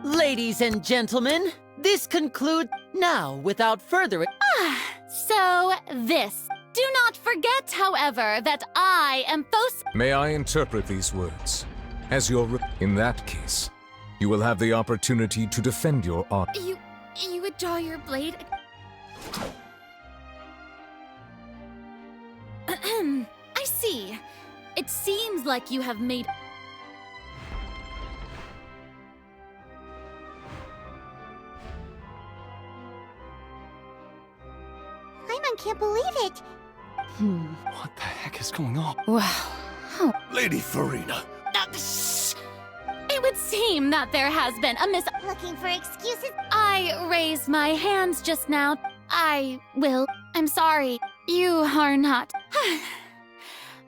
Ladies and gentlemen, this concludes now without further ado. So this. Do not forget, however, that I am May I interpret these words as in that case, you will have the opportunity to defend your honor. You would draw your blade. I see. It seems like you have made. I can't believe it. What the heck is going on? Wow. Lady Farina. It would seem that there has been a Looking for excuses? I raised my hands just now. I'm sorry. You are not.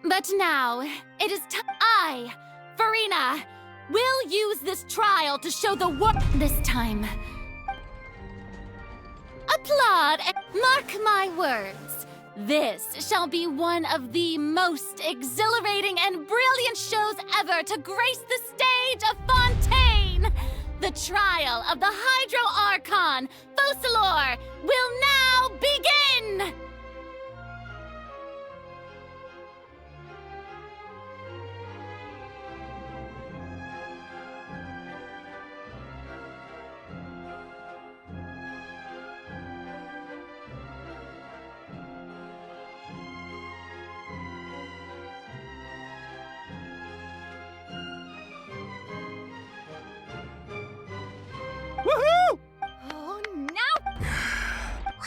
But now, it is I, Farina, will use this trial to show the world this time. Applaud and mark my words. This shall be one of the most exhilarating and brilliant shows ever to grace the stage of Fontaine. The trial of the Hydro Archon, Focalor, will now begin!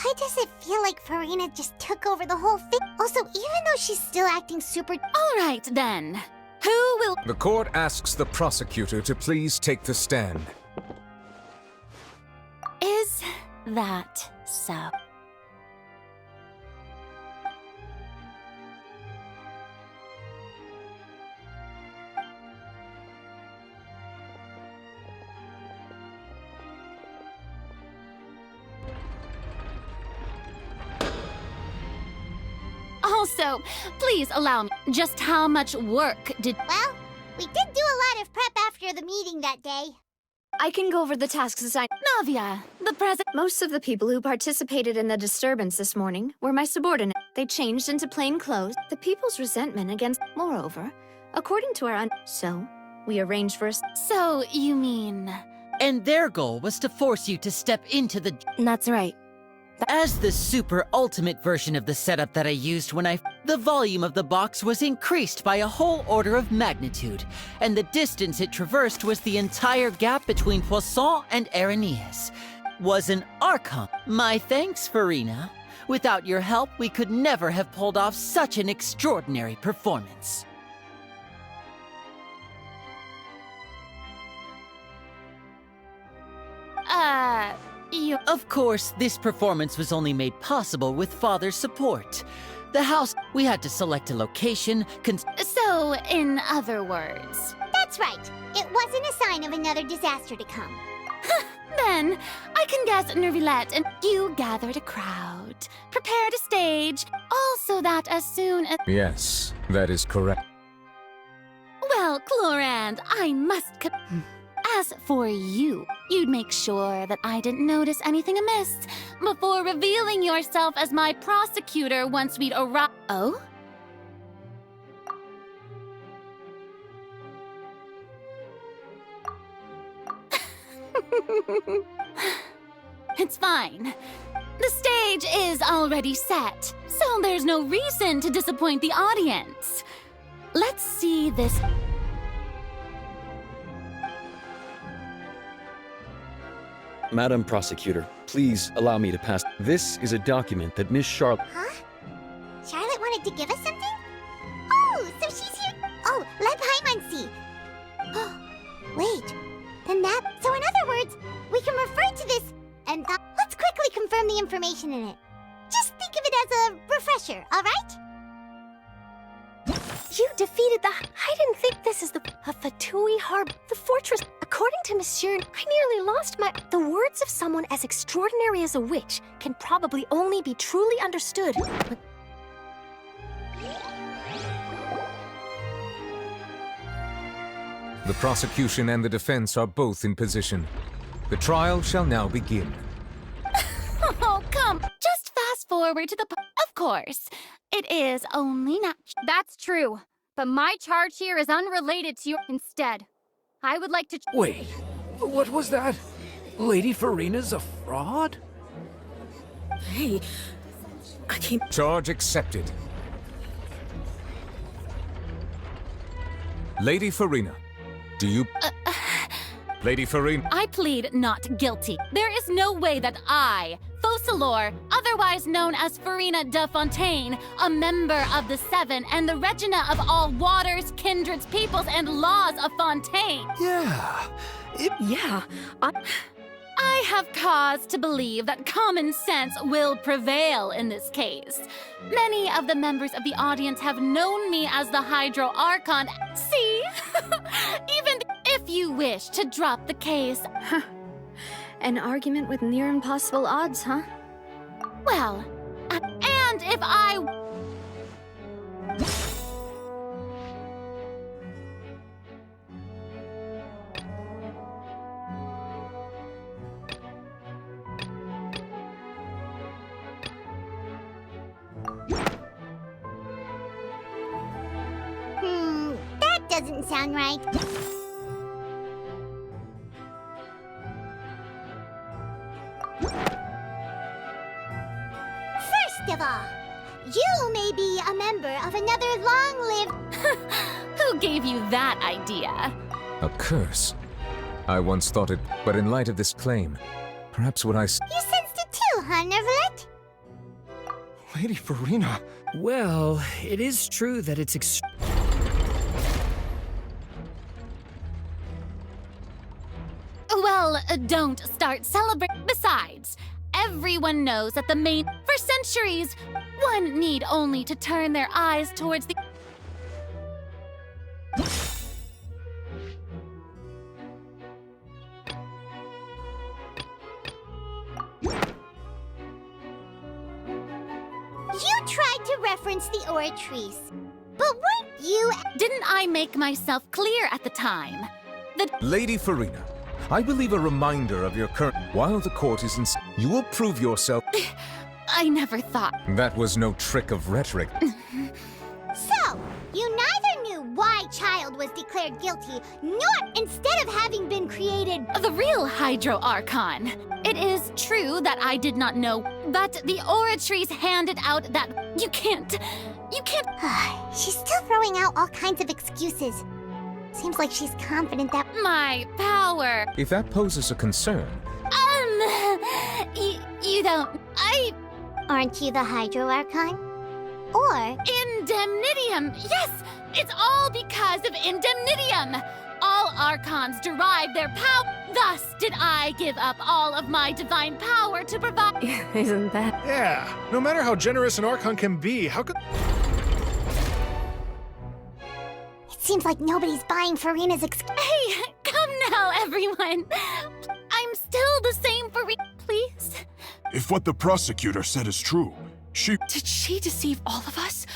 Why does it feel like Farina just took over the whole thing? Also, even though she's still acting super... All right, then. Who will... The court asks the prosecutor to please take the stand. Is that so? Also, please allow me, just how much work did... Well, we did do a lot of prep after the meeting that day. I can go over the tasks assigned. Navia, the president... Most of the people who participated in the disturbance this morning were my subordinates. They changed into plain clothes. The people's resentment against... Moreover, according to our... So, we arranged for... So, you mean... And their goal was to force you to step into the... That's right. As the super ultimate version of the setup that I used when the volume of the box was increased by a whole order of magnitude, and the distance it traversed was the entire gap between Poisson and Araneas. Was an Archon. My thanks, Farina. Without your help, we could never have pulled off such an extraordinary performance. Of course, this performance was only made possible with Father's support. The house, we had to select a location, So, in other words... That's right. It wasn't a sign of another disaster to come. Then, I can guess Nervillette and you gathered a crowd, prepared a stage, all so that as soon as... Yes, that is correct. Well, Clorand, I must... As for you, you'd make sure that I didn't notice anything amiss before revealing yourself as my prosecutor once we'd arrived. Oh? It's fine. The stage is already set, so there's no reason to disappoint the audience. Let's see this... Madam Prosecutor, please allow me to pass. This is a document that Miss Charlotte... Huh? Charlotte wanted wanted to give us something? Oh, so she's here. Oh, let Paimon see. Oh, wait. Then that... So in other words, we can refer to this and let's quickly confirm the information in it. Just think of it as a refresher, alright? You defeated the... I didn't think this is the... Fatui Harbor. The fortress. According to Monsieur, I nearly lost my... The words of someone as extraordinary as a witch can probably only be truly understood. The prosecution and the defense are both in position. The trial shall now begin. Oh, come. Just fast forward to the... Of course. It is only natural. That's true. But my charge here is unrelated to your... Instead, I would like to... Wait, what was that? Lady Farina's a fraud? Hey, I can't... Charge accepted. Lady Farina, do you... Lady Farina... I plead not guilty. There is no way that I, Focalor, otherwise known as Farina de Fontaine, a member of the Seven and the Regina of all waters, kindreds, peoples, and laws of Fontaine. Yeah. I have cause to believe that common sense will prevail in this case. Many of the members of the audience have known me as the Hydro Archon. See? Even if you wish to drop the case. An argument with near impossible odds, huh? Well, and if I... That doesn't sound right. First of all, you may be a member of another long-lived... Who gave you that idea? A curse. I once thought it, but in light of this claim, perhaps what I... You sensed it too, huh, Nervalet? Lady Farina. Well, it is true that it's Well, don't start celebrating. Besides, everyone knows that the main... For centuries, one need only to turn their eyes towards the... You tried to reference the Oratrice, but weren't you... Didn't I make myself clear at the time? Lady Farina, I believe a reminder of your current... While the court is in... You will prove yourself... I never thought... That was no trick of rhetoric. So, you neither knew why Child was declared guilty, nor instead of having been created... The real Hydro Archon. It is true that I did not know, but the Oratrice handed out that... You can't... She's still throwing out all kinds of excuses. Seems like she's confident that... My power... If that poses a concern... You don't... Aren't you the Hydro Archon? Or... Indemnitium! Yes! It's all because of Indemnitium! All Archons derive their power. Thus did I give up all of my divine power to provide... Isn't that... Yeah, no matter how generous an Archon can be, how could... It seems like nobody's buying Farina's Hey, come now, everyone! I'm still the same Farina, please. If what the prosecutor said is true, she... Did she deceive all of us?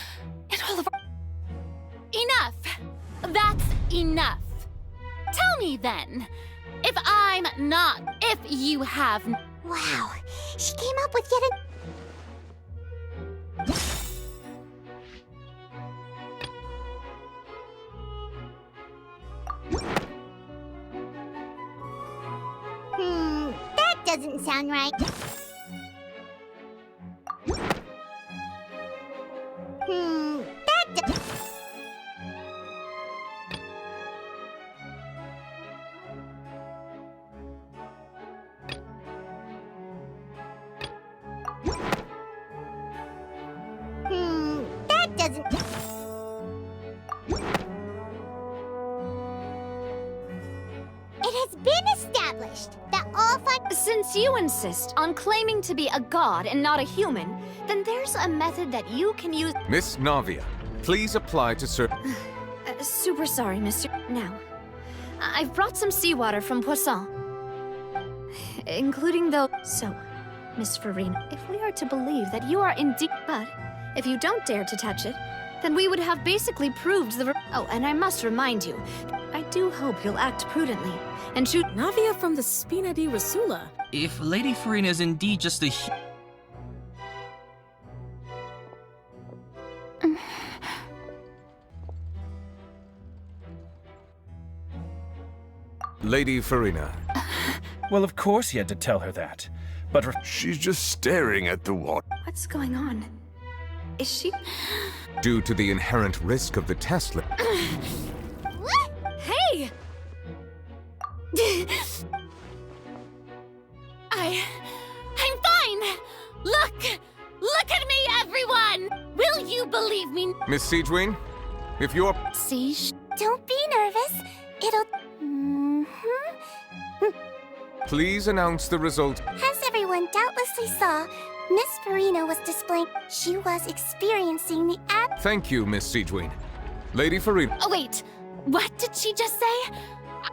And all of our... Enough! That's enough. Tell me then, if I'm not, if you have... Wow, she came up with yet a... That doesn't sound right. That since you insist on claiming to be a god and not a human, then there's a method that you can use. Miss Navia, please apply to Sir. Super sorry, Mr. Now, I've brought some seawater from Poisson, including the... So, Miss Farina, if we are to believe that you are indeed... But if you don't dare to touch it, then we would have basically proved the... Oh, and I must remind you, I do hope you'll act prudently and shoot... Navia from the Spina di Rasula. If Lady Farina is indeed just a... Lady Farina. Well, of course he had to tell her that. But she's just staring at the water. What's going on? Is she... Due to the inherent risk of the test... What? Hey! I'm fine! Look at me, everyone! Will you believe me? Miss Siegewing, if you're... Siege, don't be nervous. It'll... Please announce the result. As everyone doubtlessly saw, Miss Farina was displaying... She was experiencing the Thank you, Miss Siegewing. Lady Farina... Oh, wait. What did she just say?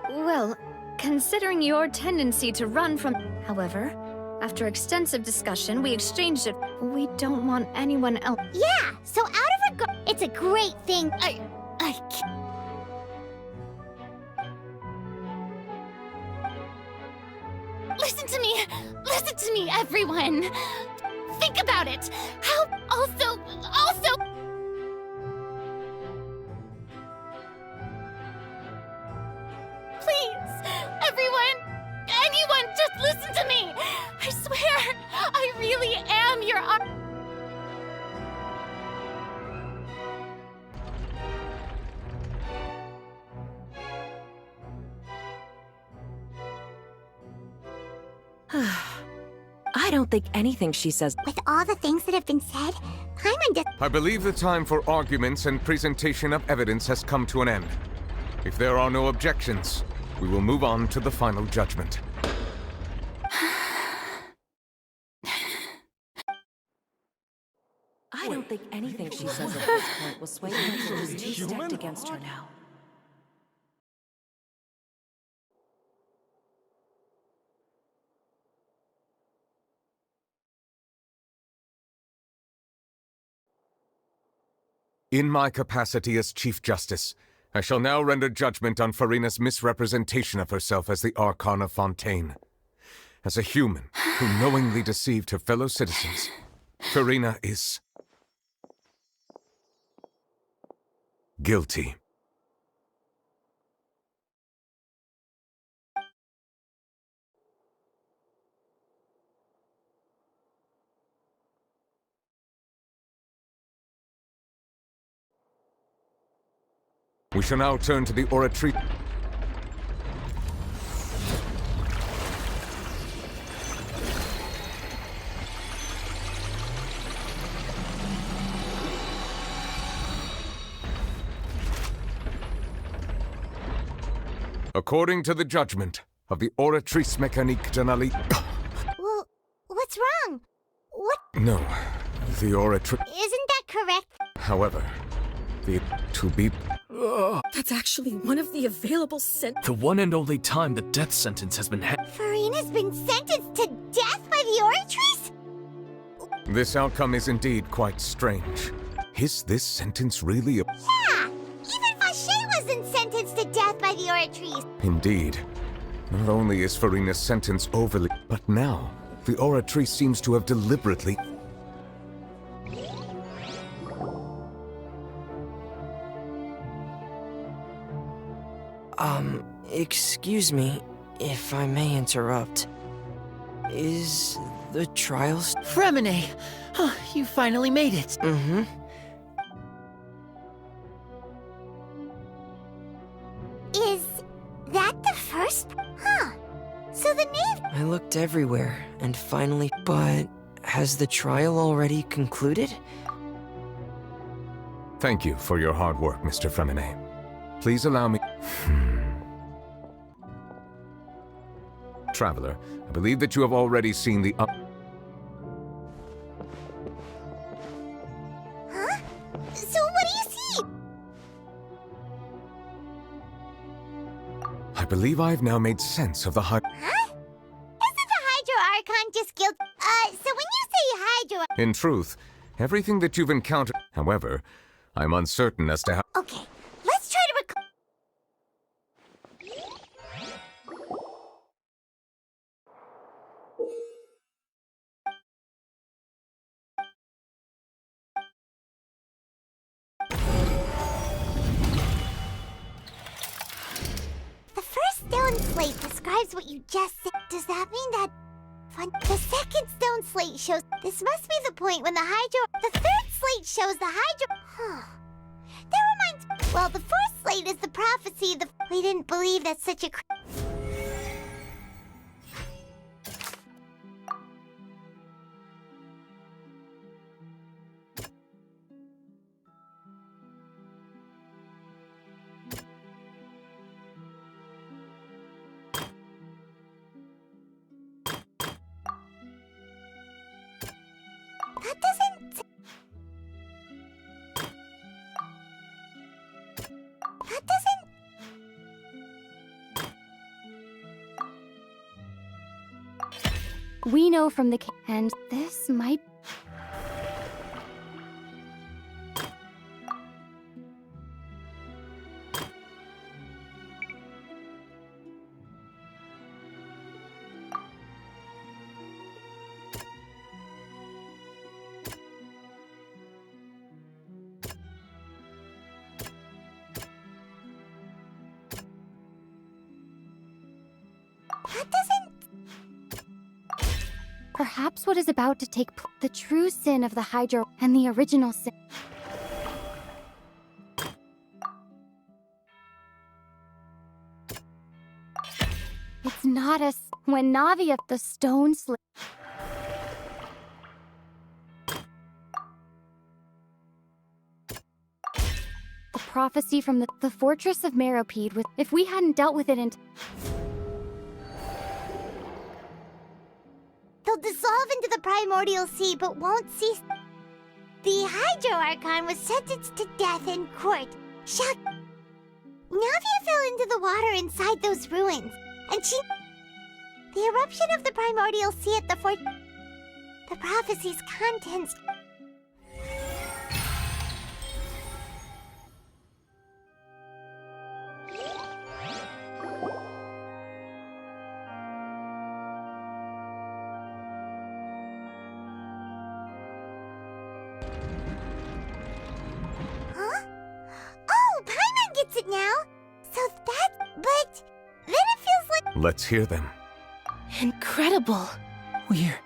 Well, considering your tendency to run from... However, after extensive discussion, we exchanged it. We don't want anyone else... Yeah, so out of regard... It's a great thing. I can't... Listen to me, everyone. Think about it. How... Also... Please, everyone, anyone, just listen to me. I swear, I really am your... I don't think anything she says... With all the things that have been said, I believe the time for arguments and presentation of evidence has come to an end. If there are no objections, we will move on to the final judgment. I don't think anything she says at this point will sway her. She's too stacked against her now. In my capacity as Chief Justice, I shall now render judgment on Farina's misrepresentation of herself as the Archon of Fontaine. As a human who knowingly deceived her fellow citizens, Farina is... guilty. We shall now turn to the oratory. According to the judgment of the Oratrice Mécanique Denali... Well, what's wrong? What? No, the oratory... Isn't that correct? However, the... to be... That's actually one of the available The one and only time the death sentence has been Farina's been sentenced to death by the Oratrice? This outcome is indeed quite strange. Is this sentence really a... Yeah! Even Fauché wasn't sentenced to death by the Oratrice. Indeed. Not only is Farina's sentence overly... But now, the Oratrice seems to have deliberately... Excuse me, if I may interrupt. Is the trial... Fremine! Oh, you finally made it. Mm-hmm. Is that the first? Huh. So the name... I looked everywhere, and finally... But has the trial already concluded? Thank you for your hard work, Mr. Fremine. Please allow me... Traveler, I believe that you have already seen the Huh? So what do you see? I believe I have now made sense of the Huh? Isn't the Hydro Archon just guilt? So when you say Hydro... In truth, everything that you've encountered... However, I'm uncertain as to how... Okay, let's try to recall... The first stone slate describes what you just said. Does that mean that... The second stone slate shows... This must be the point when the Hydro... The third slate shows the Hydro... That reminds... Well, the fourth slate is the prophecy. We didn't believe that such a... That doesn't... That doesn't... We know from the and this might... That doesn't... Perhaps what is about to take the true sin of the Hydro and the original sin. It's not when Navia the stone slip. A prophecy from the fortress of Meropide with if we hadn't dealt with it in They'll dissolve into the primordial sea, but won't cease... The Hydro Archon was sentenced to death in court. Shock... Navia fell into the water inside those ruins, and she... The eruption of the primordial sea at the fort... The prophecy's contents... it now. So that... But... Then it feels like... Let's hear them. Incredible. We're...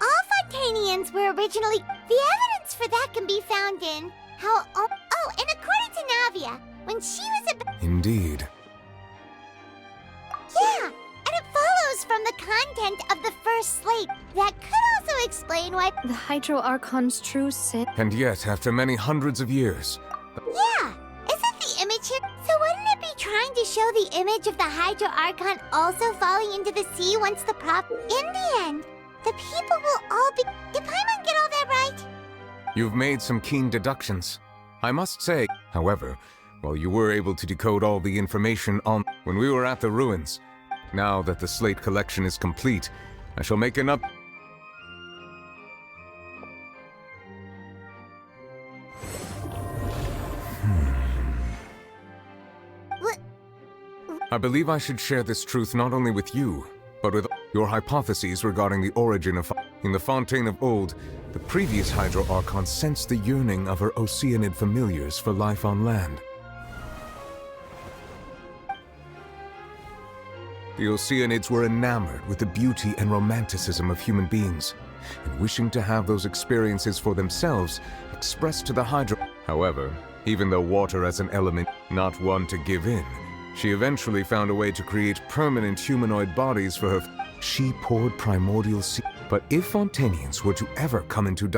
All Fontainians were originally... The evidence for that can be found in... How... Oh, and according to Navia, when she was a... Indeed. Yeah, and it follows from the content of the first slate. That could also explain why... The Hydro Archon's true sin... And yet, after many hundreds of years... Yeah! Isn't the image here? So wouldn't it be trying to show the image of the Hydro Archon also falling into the sea once the prop... In the end, the people will all be... Did Paimon get all that right? You've made some keen deductions. I must say, however, while you were able to decode all the information on... When we were at the ruins, now that the slate collection is complete, I shall make an up... I believe I should share this truth not only with you, but with your hypotheses regarding the origin of... In the Fontaine of old, the previous Hydro Archon sensed the yearning of her Oceanid familiars for life on land. The Oceanids were enamored with the beauty and romanticism of human beings, and wishing to have those experiences for themselves expressed to the Hydro... However, even though water as an element, not one to give in, she eventually found a way to create permanent humanoid bodies for her... She poured primordial sea... But if Fontainians were to ever come into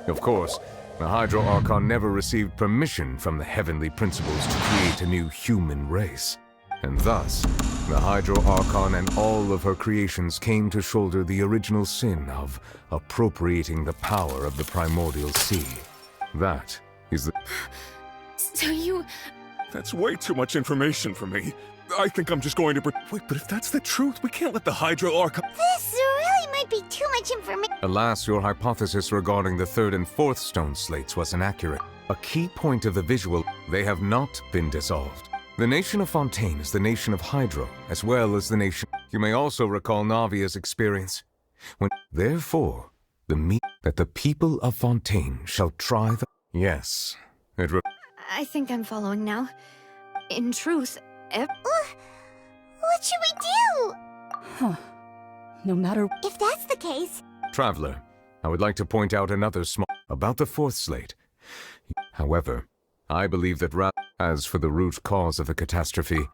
Of course, the Hydro Archon never received permission from the heavenly principles to create a new human race. And thus, the Hydro Archon and all of her creations came to shoulder the original sin of appropriating the power of the primordial sea. That is the... So you... That's way too much information for me. I think I'm just going to... Wait, but if that's the truth, we can't let the Hydro Archon... This really might be too much information. Alas, your hypothesis regarding the third and fourth stone slates was inaccurate. A key point of the visual, they have not been dissolved. The nation of Fontaine is the nation of Hydro, as well as the nation... You may also recall Navia's experience. Therefore, that the people of Fontaine shall try the... Yes, I think I'm following now. In truth, what should we do? Huh. No matter... If that's the case... Traveler, I would like to point out another small... About the fourth slate. However, I believe that as for the root cause of the catastrophe...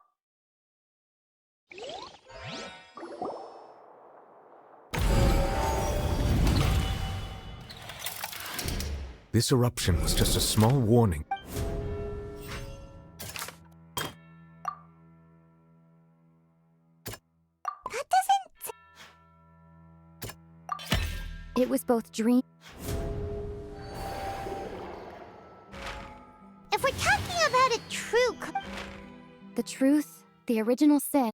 This eruption was just a small warning. That doesn't... It was both dream... If we're talking about a true... The truth, the original sin...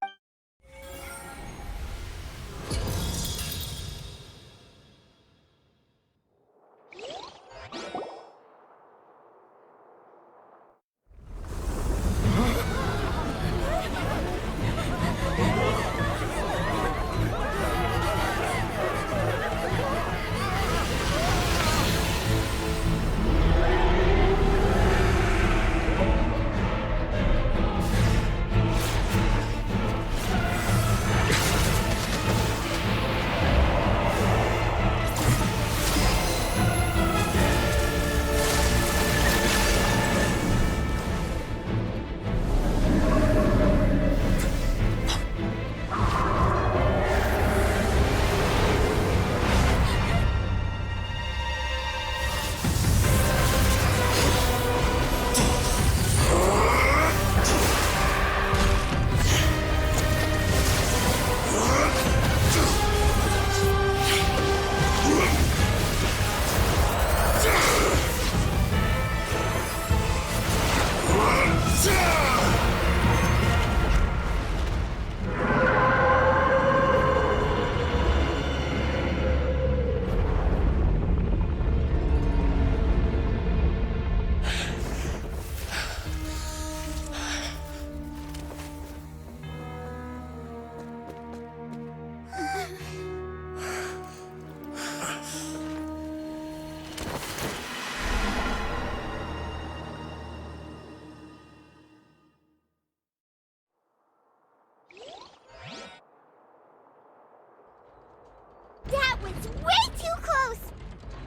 That was way too close!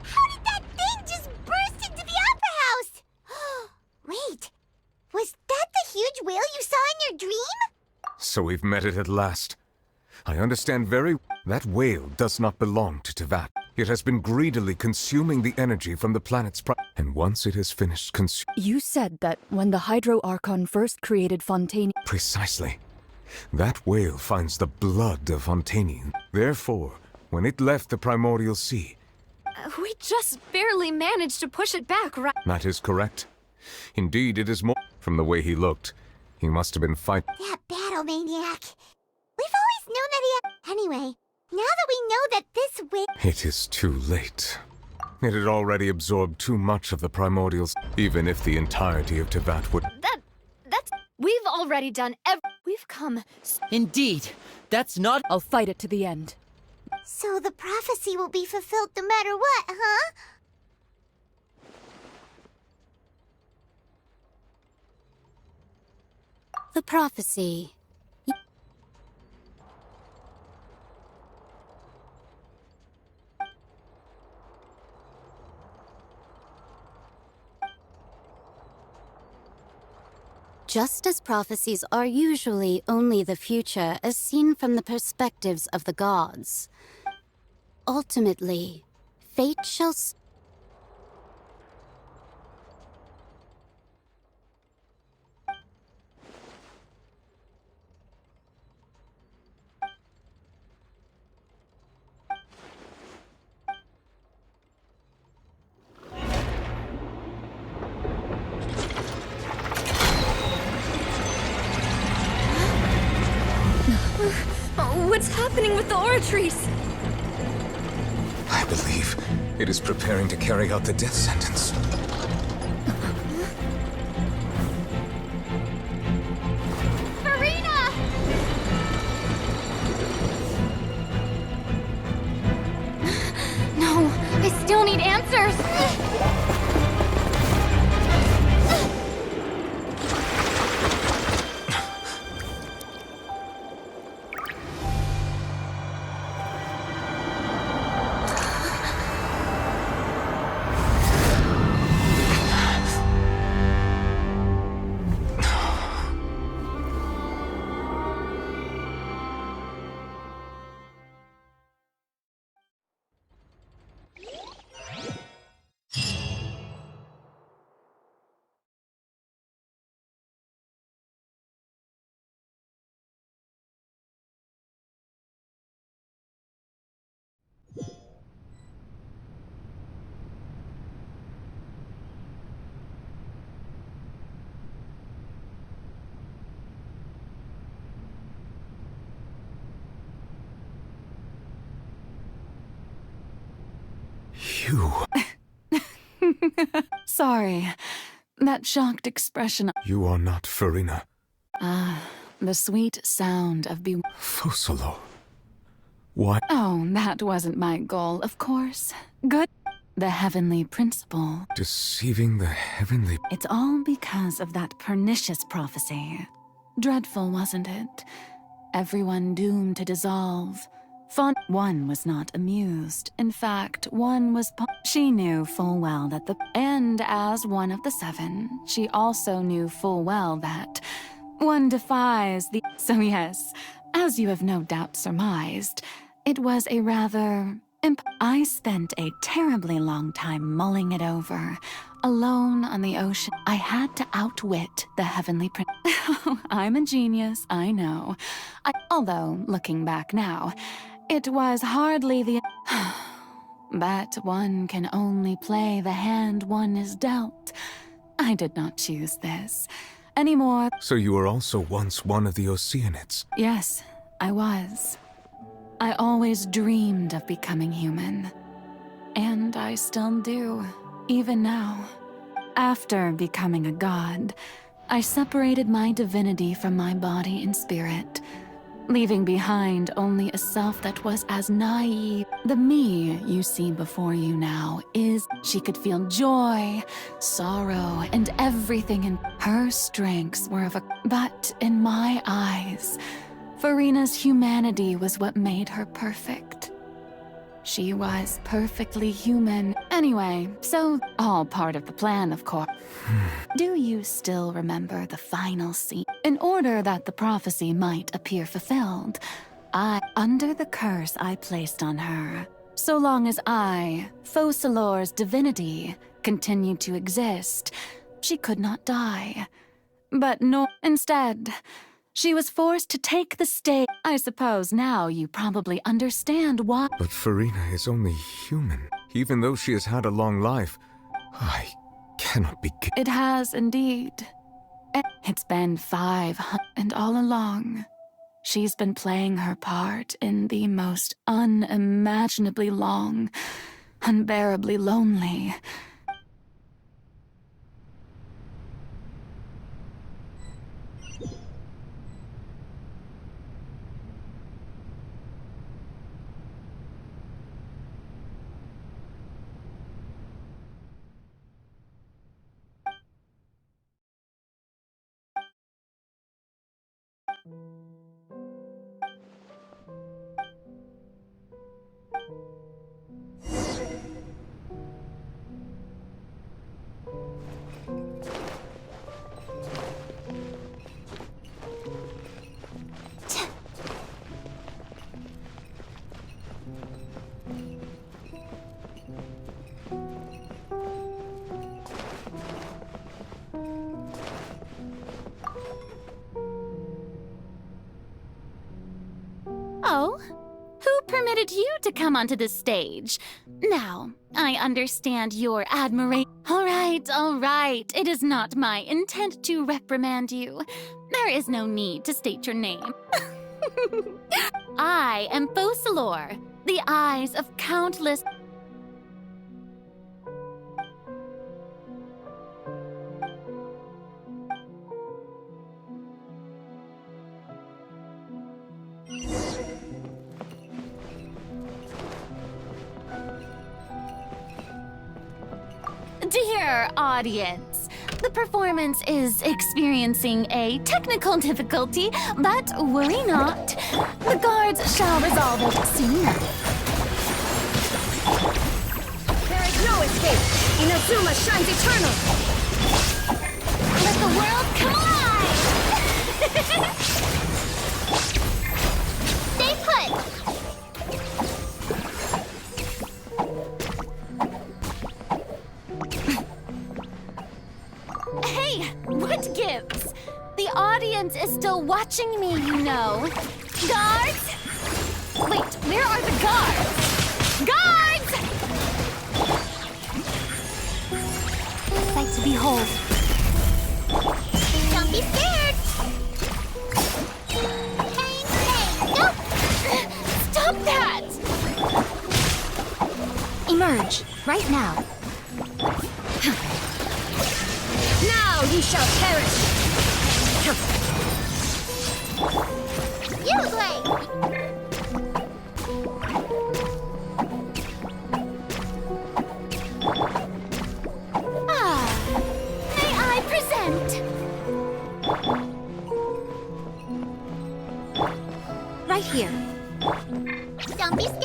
How did that thing just burst into the Opera House? Wait, was that the huge whale you saw in your dream? So we've met it at last. I understand that whale does not belong to Tevat. It has been greedily consuming the energy from the planet's and once it has finished You said that when the Hydro Archon first created Fontaine... Precisely. That whale finds the blood of Fontaine. Therefore, when it left the primordial sea... we just barely managed to push it back, right? That is correct. Indeed, it is more... From the way he looked, he must have been fighting... That battle maniac. We've always known that he... Anyway, now that we know that this whale... It is too late. It had already absorbed too much of the primordials, even if the entirety of Tevat would... That's... We've already done We've come... Indeed, that's not... I'll fight it to the end. So the prophecy will be fulfilled no matter what, huh? The prophecy. Just as prophecies are usually only the future as seen from the perspectives of the gods, ultimately, fate shall... What's happening with the oratories? I believe it is preparing to carry out the death sentence. Farina! No, I still need answers. You. Sorry. That shocked expression. You are not Farina. The sweet sound of Fosolo. What? Oh, that wasn't my goal, of course. Good. The heavenly principle. Deceiving the heavenly... It's all because of that pernicious prophecy. Dreadful, wasn't it? Everyone doomed to dissolve. One was not amused. In fact, one was... She knew full well that And as one of the seven, she also knew full well that one defies the... So yes, as you have no doubt surmised, it was a rather... I spent a terribly long time mulling it over. Alone on the ocean, I had to outwit the heavenly prince. I'm a genius, I know. Although, looking back now, it was hardly the... But one can only play the hand one is dealt. I did not choose this. Anymore... So you were also once one of the Oceanids? Yes, I was. I always dreamed of becoming human. And I still do, even now. After becoming a god, I separated my divinity from my body and spirit, leaving behind only a self that was as naive. The me you see before you now is... She could feel joy, sorrow, and everything in... Her strengths were of a... But in my eyes... Farina's humanity was what made her perfect. She was perfectly human. Anyway, so all part of the plan, of course. Do you still remember the final scene? In order that the prophecy might appear fulfilled, under the curse I placed on her, so long as I, Focalor's divinity, continued to exist, she could not die. But no, instead... She was forced to take the stage. I suppose now you probably understand why. But Farina is only human. Even though she has had a long life, I cannot be... It has indeed. It's been 500, and all along, she's been playing her part in the most unimaginably long, unbearably lonely... Oh, who permitted you to come onto the stage? Now, I understand your admiration. All right. It is not my intent to reprimand you. There is no need to state your name. I am Focalor, the eyes of countless... Dear audience, the performance is experiencing a technical difficulty, but worry not. The guards shall resolve it soon enough. There is no escape! Inazuma shines eternal! Let the world come alive! Stay put! Hey, what gives? The audience is still watching me, you know. Guards? Wait, where are the guards? Guards! Sight to behold. Don't be scared! Bang, bang, go! Stop that! Emerge, right now. Now ye shall perish! You play! May I present? Right here. Don't be scared!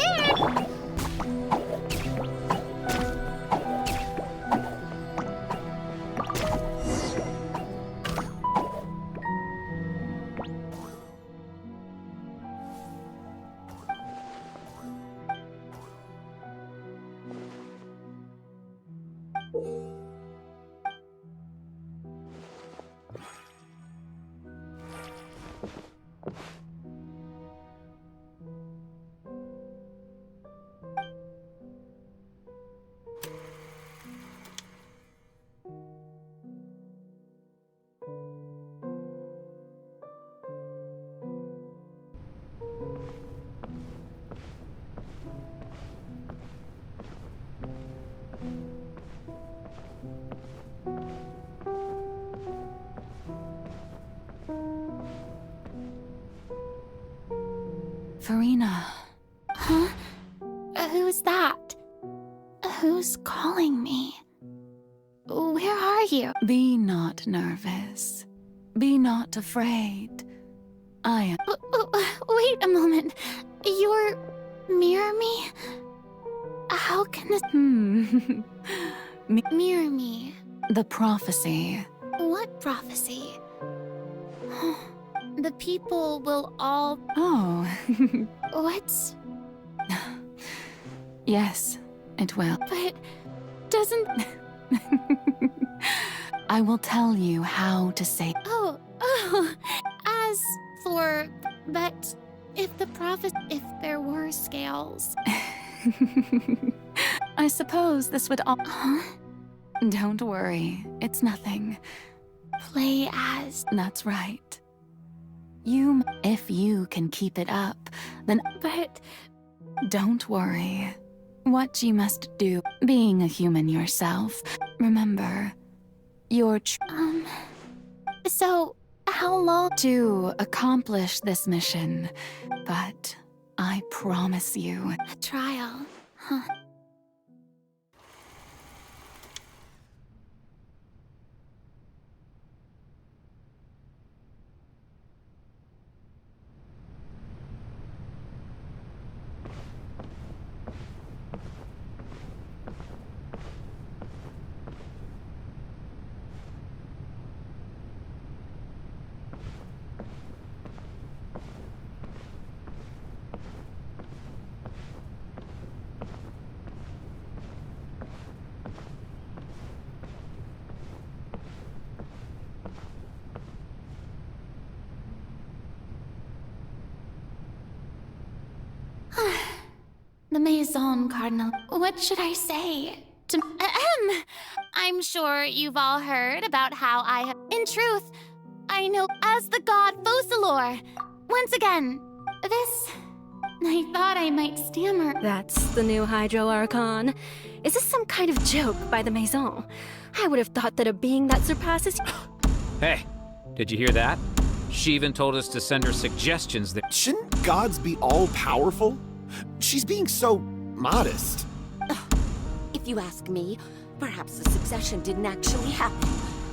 Farina. Huh? Who's that? Who's calling me? Where are you? Be not nervous. Be not afraid. I am... Wait a moment. You're... Mirror me? How can this... Mirror me? The prophecy. What prophecy? The people will all... Oh. What? Yes, it will. But doesn't... I will tell you how to say... Oh, as for... But if the prophet... If there were scales... I suppose this would all... Huh? Don't worry, it's nothing. Play as... That's right. If you can keep it up, then... But... Don't worry. What you must do, being a human yourself, remember, you're... So, how long... To accomplish this mission, but I promise you... A trial, huh? The Maison Cardinal. What should I say? I'm sure you've all heard about how I have... In truth, I know as the god Focalor. Once again, I thought I might stammer. That's the new Hydro Archon. Is this some kind of joke by the Maison? I would have thought that a being that surpasses... Hey, did you hear that? She even told us to send her suggestions that... Shouldn't gods be all-powerful? She's being so modest. If you ask me, perhaps the succession didn't actually happen.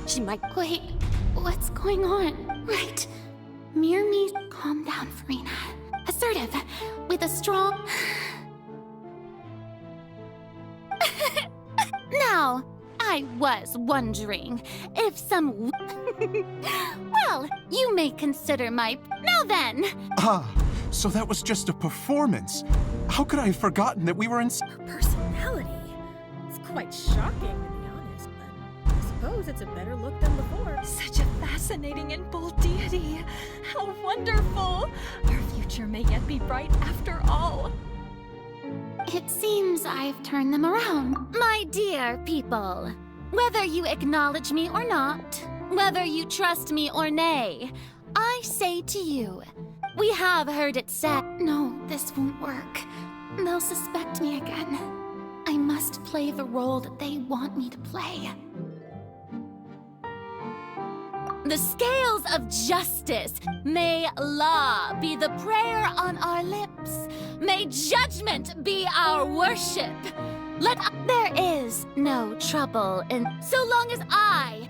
She might... Wait, what's going on? Right. Mirror me. Calm down, Farina. Assertive, with a strong... Now, I was wondering if some... Well, you may consider my... Now then! Ah, so that was just a performance. How could I have forgotten that we were in... Her personality. It's quite shocking, to be honest, but I suppose it's a better look than before. Such a fascinating and bold deity. How wonderful! Our future may yet be bright after all. It seems I've turned them around. My dear people, whether you acknowledge me or not, whether you trust me or nay, I say to you, we have heard it said, no, this won't work. They'll suspect me again. I must play the role that they want me to play. The scales of justice. May law be the prayer on our lips. May judgment be our worship. There is no trouble in so long as I...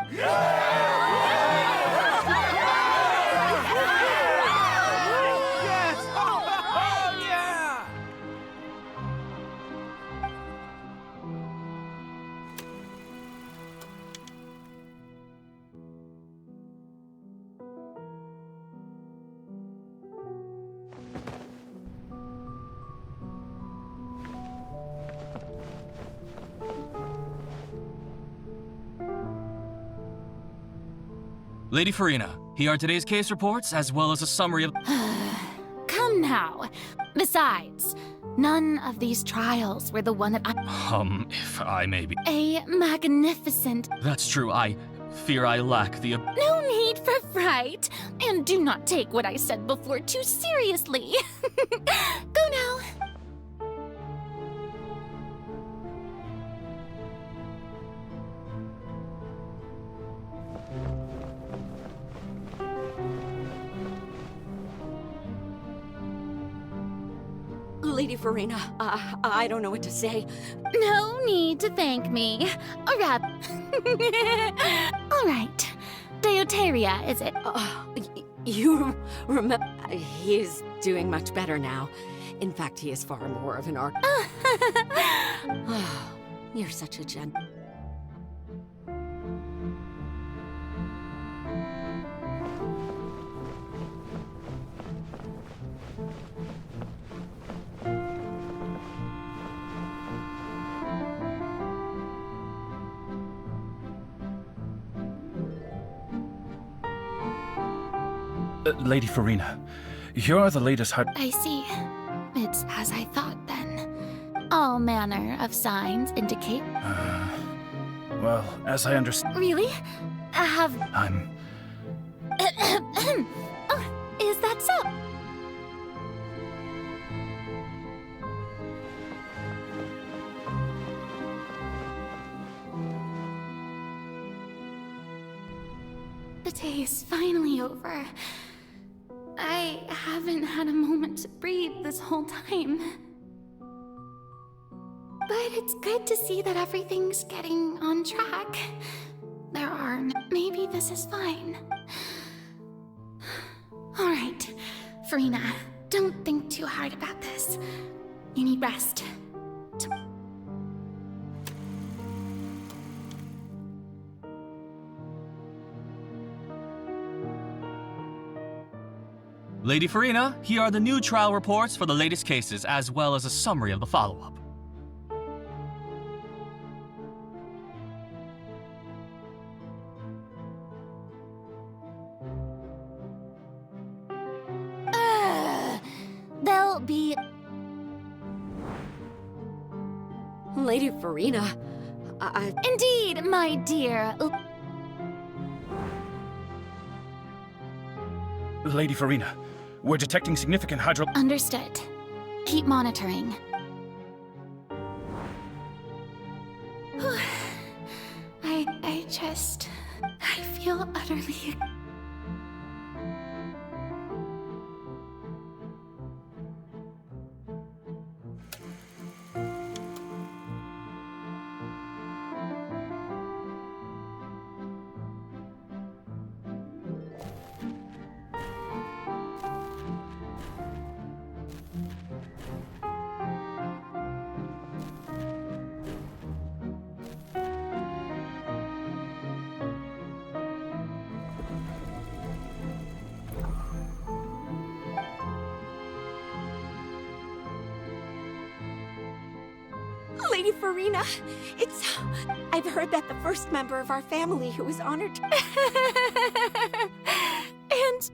Lady Farina, here are today's case reports as well as a summary of... Come now. Besides, none of these trials were the one that if I may be... A magnificent... That's true, I fear I lack the... No need for fright, and do not take what I said before too seriously. Go now. Lady Farina, I don't know what to say. No need to thank me. Or rather... All right. Deoteria, is it? You remember... He is doing much better now. In fact, he is far more of an art... You're such a gent... Lady Farina, here are the latest I see. It's as I thought, then. All manner of signs indicate... well, as I understand... Really? I'm... Oh, is that so? The day is finally over. I haven't had a moment to breathe this whole time. But it's good to see that everything's getting on track. There are... Maybe this is fine. All right, Farina, don't think too hard about this. You need rest. Lady Farina, here are the new trial reports for the latest cases, as well as a summary of the follow-up. They'll be... Lady Farina, Indeed, my dear. Lady Farina, we're detecting significant hydro... Understood. keep monitoring. I feel utterly... Lady Farina, I've heard that the first member of our family who was honored... And...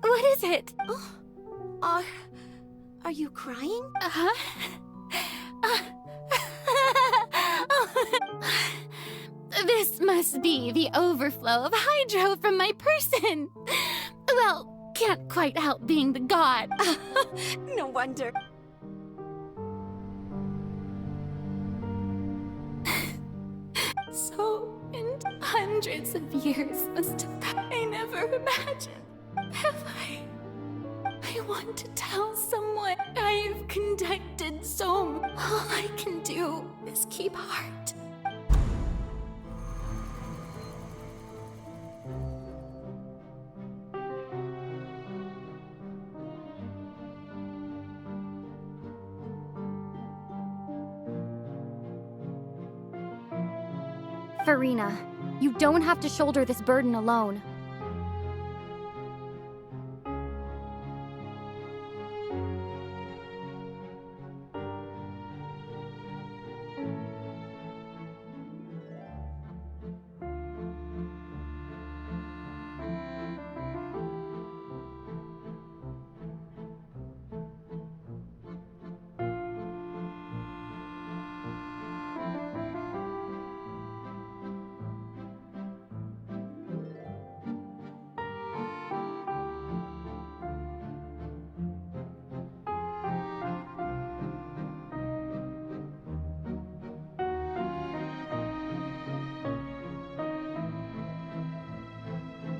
What is it? Are you crying? This must be the overflow of hydro from my person. Well, can't quite help being the god. No wonder. So, in hundreds of years must have passed. I never imagined. Have I? I want to tell someone I've conducted so much. All I can do is keep heart. Farina, you don't have to shoulder this burden alone.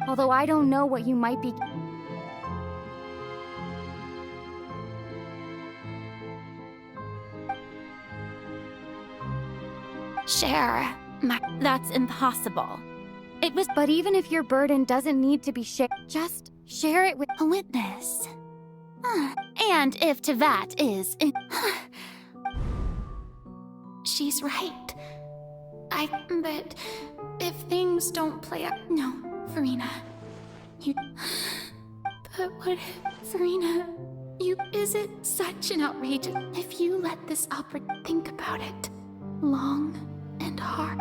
Although I don't know what you might be... Share. That's impossible. It was... But even if your burden doesn't need to be shared, just share it with a witness. And if to that is... She's right. But if things don't play out... No, Farina. You... But what if... Farina, you... Is it such an outrageous... If you let this opera... Think about it. Long and hard.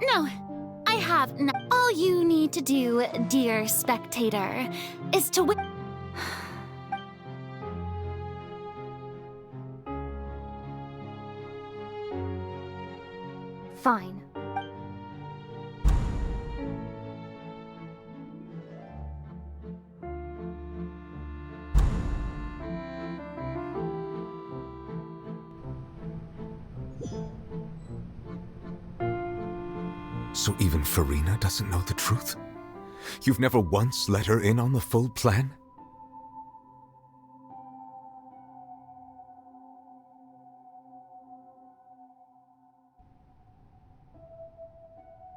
No, I have no. All you need to do, dear spectator, is to win. Fine. So even Farina doesn't know the truth? You've never once let her in on the full plan?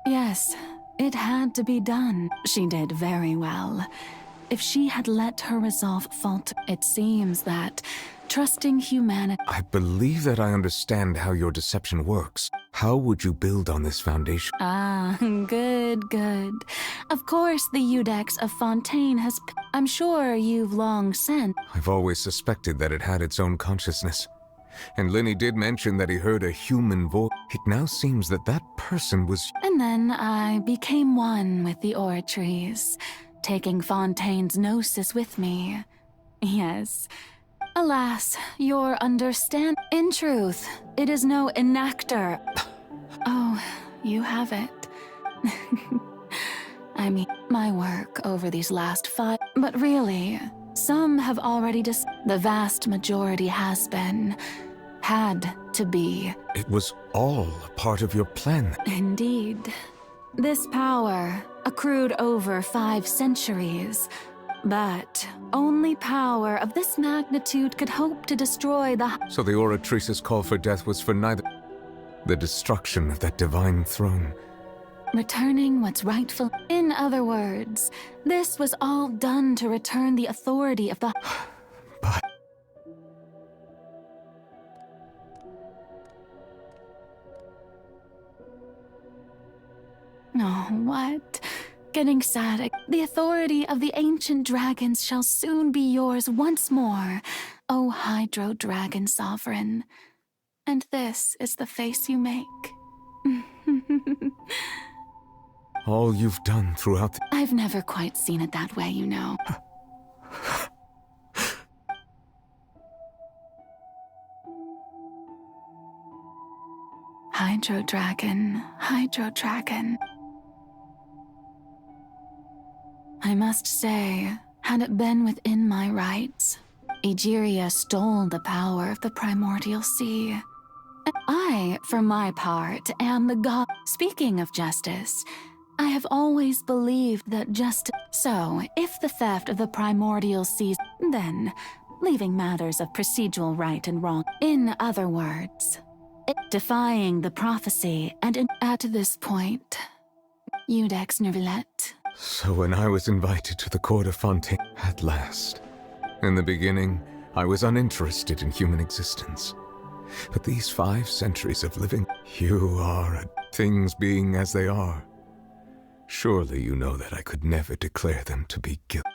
Yes, it had to be done. She did very well. If she had let her resolve falter, it seems that trusting humanity... I believe that I understand how your deception works. How would you build on this foundation? Ah, good. Good. Of course, the Iudex of Fontaine has. I'm sure you've long since. I've always suspected that it had its own consciousness. And Linny did mention that he heard a human voice. It now seems that that person was... And then I became one with the oratories, taking Fontaine's gnosis with me. Yes. Alas, your understand. In truth, it is no enactor. Oh, you have it. I mean, my work over these last 5... But really, some have already the vast majority has been... had to be. It was all a part of your plan. Indeed. This power accrued over 5 centuries, but only power of this magnitude could hope to destroy the... So the oratrice's call for death was for neither... the destruction of that divine throne. Returning what's rightful. In other words, this was all done to return the authority of the... But... Oh, what? Getting sad. The authority of the ancient dragons shall soon be yours once more, O Hydro Dragon Sovereign. And this is the face you make. All you've done throughout the... I've never quite seen it that way, you know. Hydro Dragon, Hydro Dragon. I must say, had it been within my rights, Egeria stole the power of the primordial sea. I, for my part, am the god. Speaking of justice, I have always believed that justice... So, if the theft of the primordial sea... Then, leaving matters of procedural right and wrong... In other words, defying the prophecy and at this point... Iudex Nervilette... So when I was invited to the court of Fontaine, at last. In the beginning, I was uninterested in human existence. But these 5 centuries of living, you are things being as they are. Surely you know that I could never declare them to be guilty.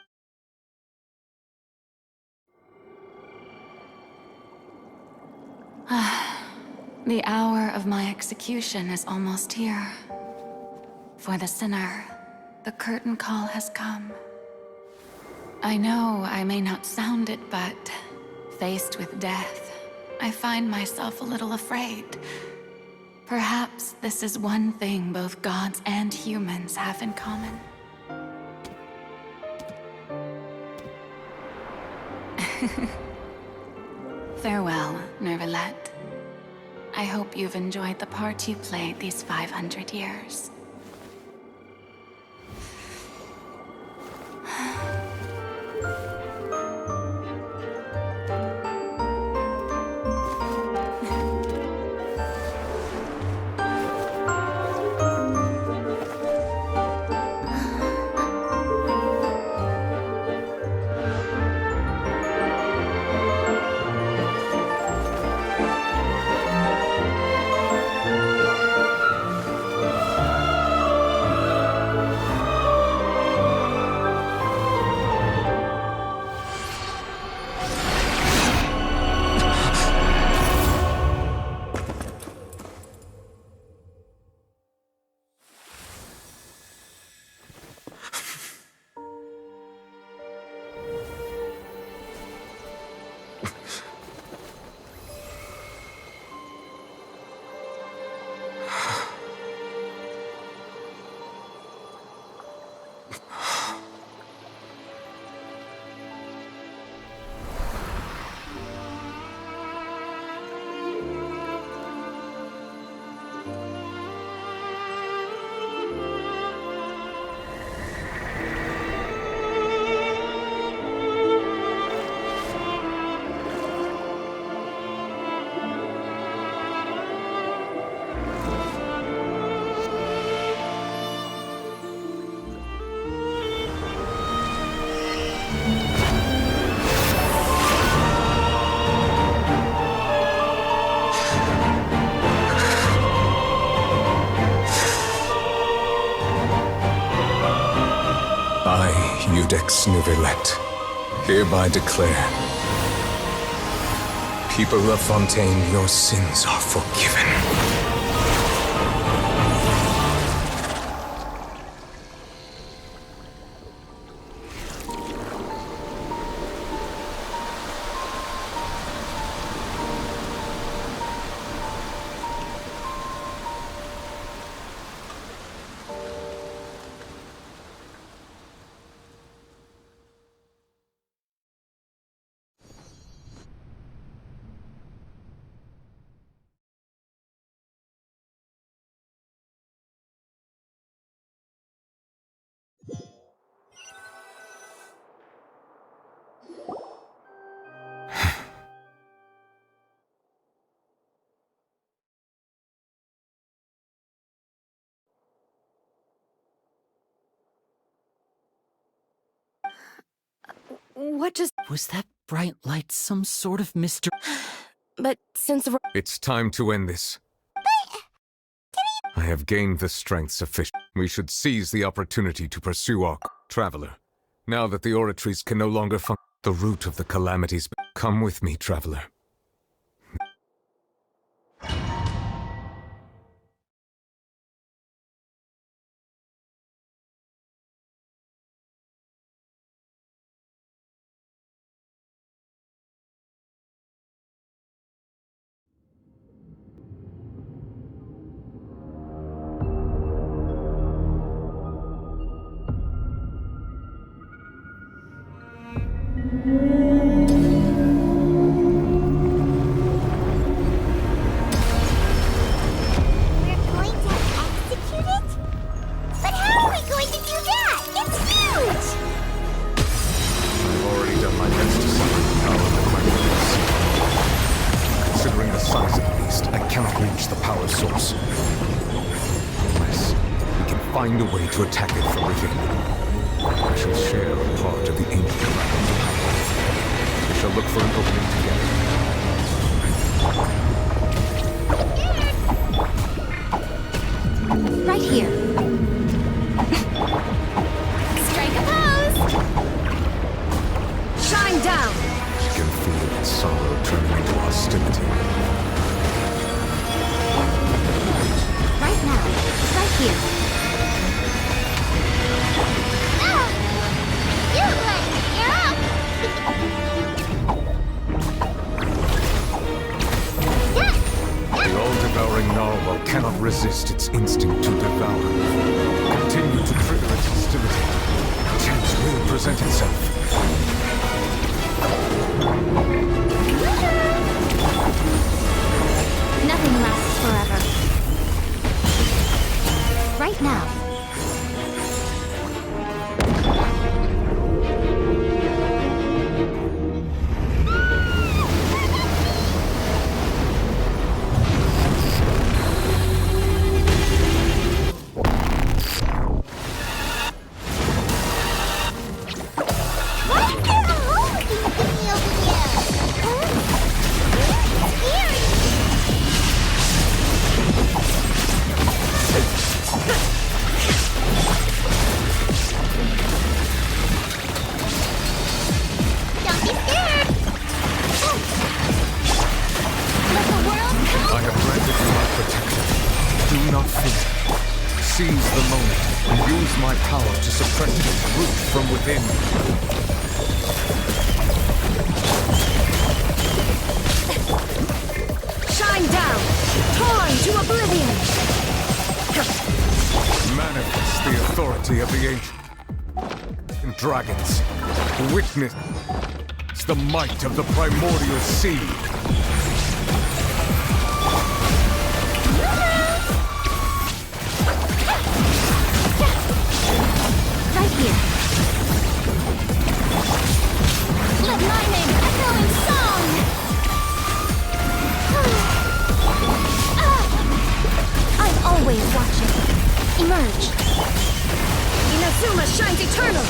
The hour of my execution is almost here. For the sinner, the curtain call has come. I know I may not sound it, but faced with death, I find myself a little afraid. Perhaps this is one thing both gods and humans have in common. Farewell, Nervilette. I hope you've enjoyed the part you played these 500 years. Judex Nuvelet, hereby declare, people of Fontaine, your sins are forgiven. What just... Was that bright light some sort of mystery? But since... It's time to end this. I have gained the strength sufficient. We should seize the opportunity to pursue our traveler. Now that the oratories can no longer function, the root of the calamities. Come with me, traveler. Find a way to attack it from within. I shall share a part of the ancient dragon's power. We shall look for an opening together. Right here. Strike a pose! Shine down! She can feel its sorrow turning into hostility. Right now. Right here. The all-devouring narwhal cannot resist its instinct to devour. Continue to trigger its hostility. A chance will present itself. Nothing lasts forever. Right now. Seize the moment and use my power to suppress its root from within. Shine down! Torn to oblivion! Manifest the authority of the ancient dragons. Witness the might of the primordial sea. Right here. Let my name echo in song! I'm always watching. Emerge. Inazuma shines eternal!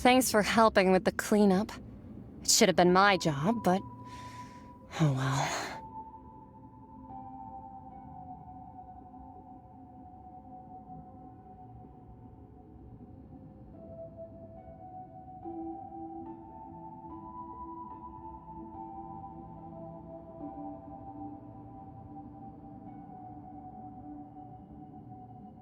Thanks for helping with the cleanup. It should have been my job, but oh well.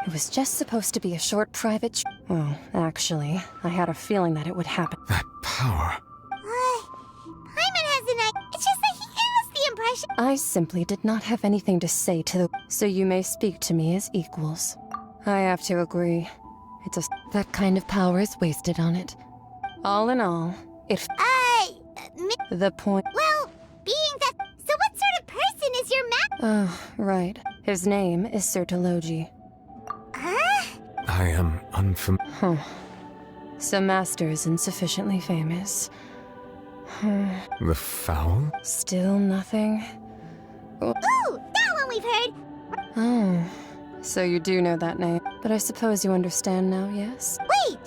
It was just supposed to be a short private well, actually, I had a feeling that it would happen. That power. Paimon has an idea. It's just that he gave us the impression. I simply did not have anything to say to the so you may speak to me as equals. I have to agree. That kind of power is wasted on it. All in all, the point. Well, being that. So what sort of person is your Oh, right. His name is Sertologi. I am unfamiliar. Huh. So Master isn't sufficiently famous. The foul? Still nothing? Ooh, that one we've heard! Oh, so you do know that name. But I suppose you understand now, yes? Wait!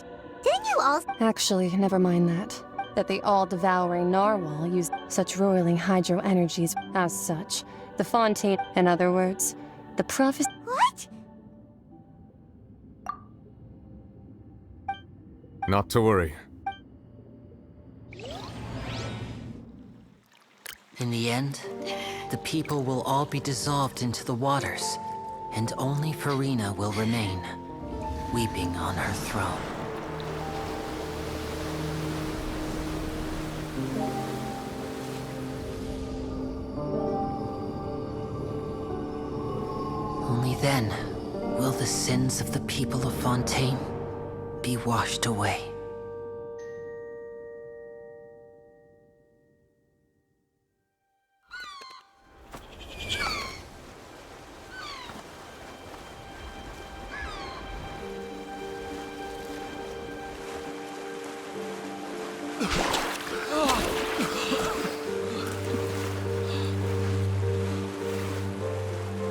Didn't you also— Actually, never mind that. That the all-devouring narwhal used such roiling hydro energies as such. The Fontaine, in other words, the prophecy— What? Not to worry. In the end, the people will all be dissolved into the waters, and only Farina will remain, weeping on her throne. Only then will the sins of the people of Fontaine be washed away.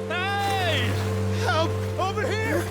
Hey! Help! Over here!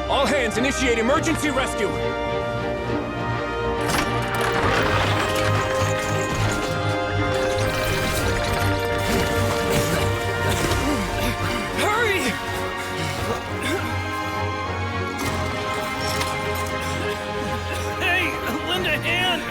All hands, initiate emergency rescue! Hurry! Hey, lend a hand!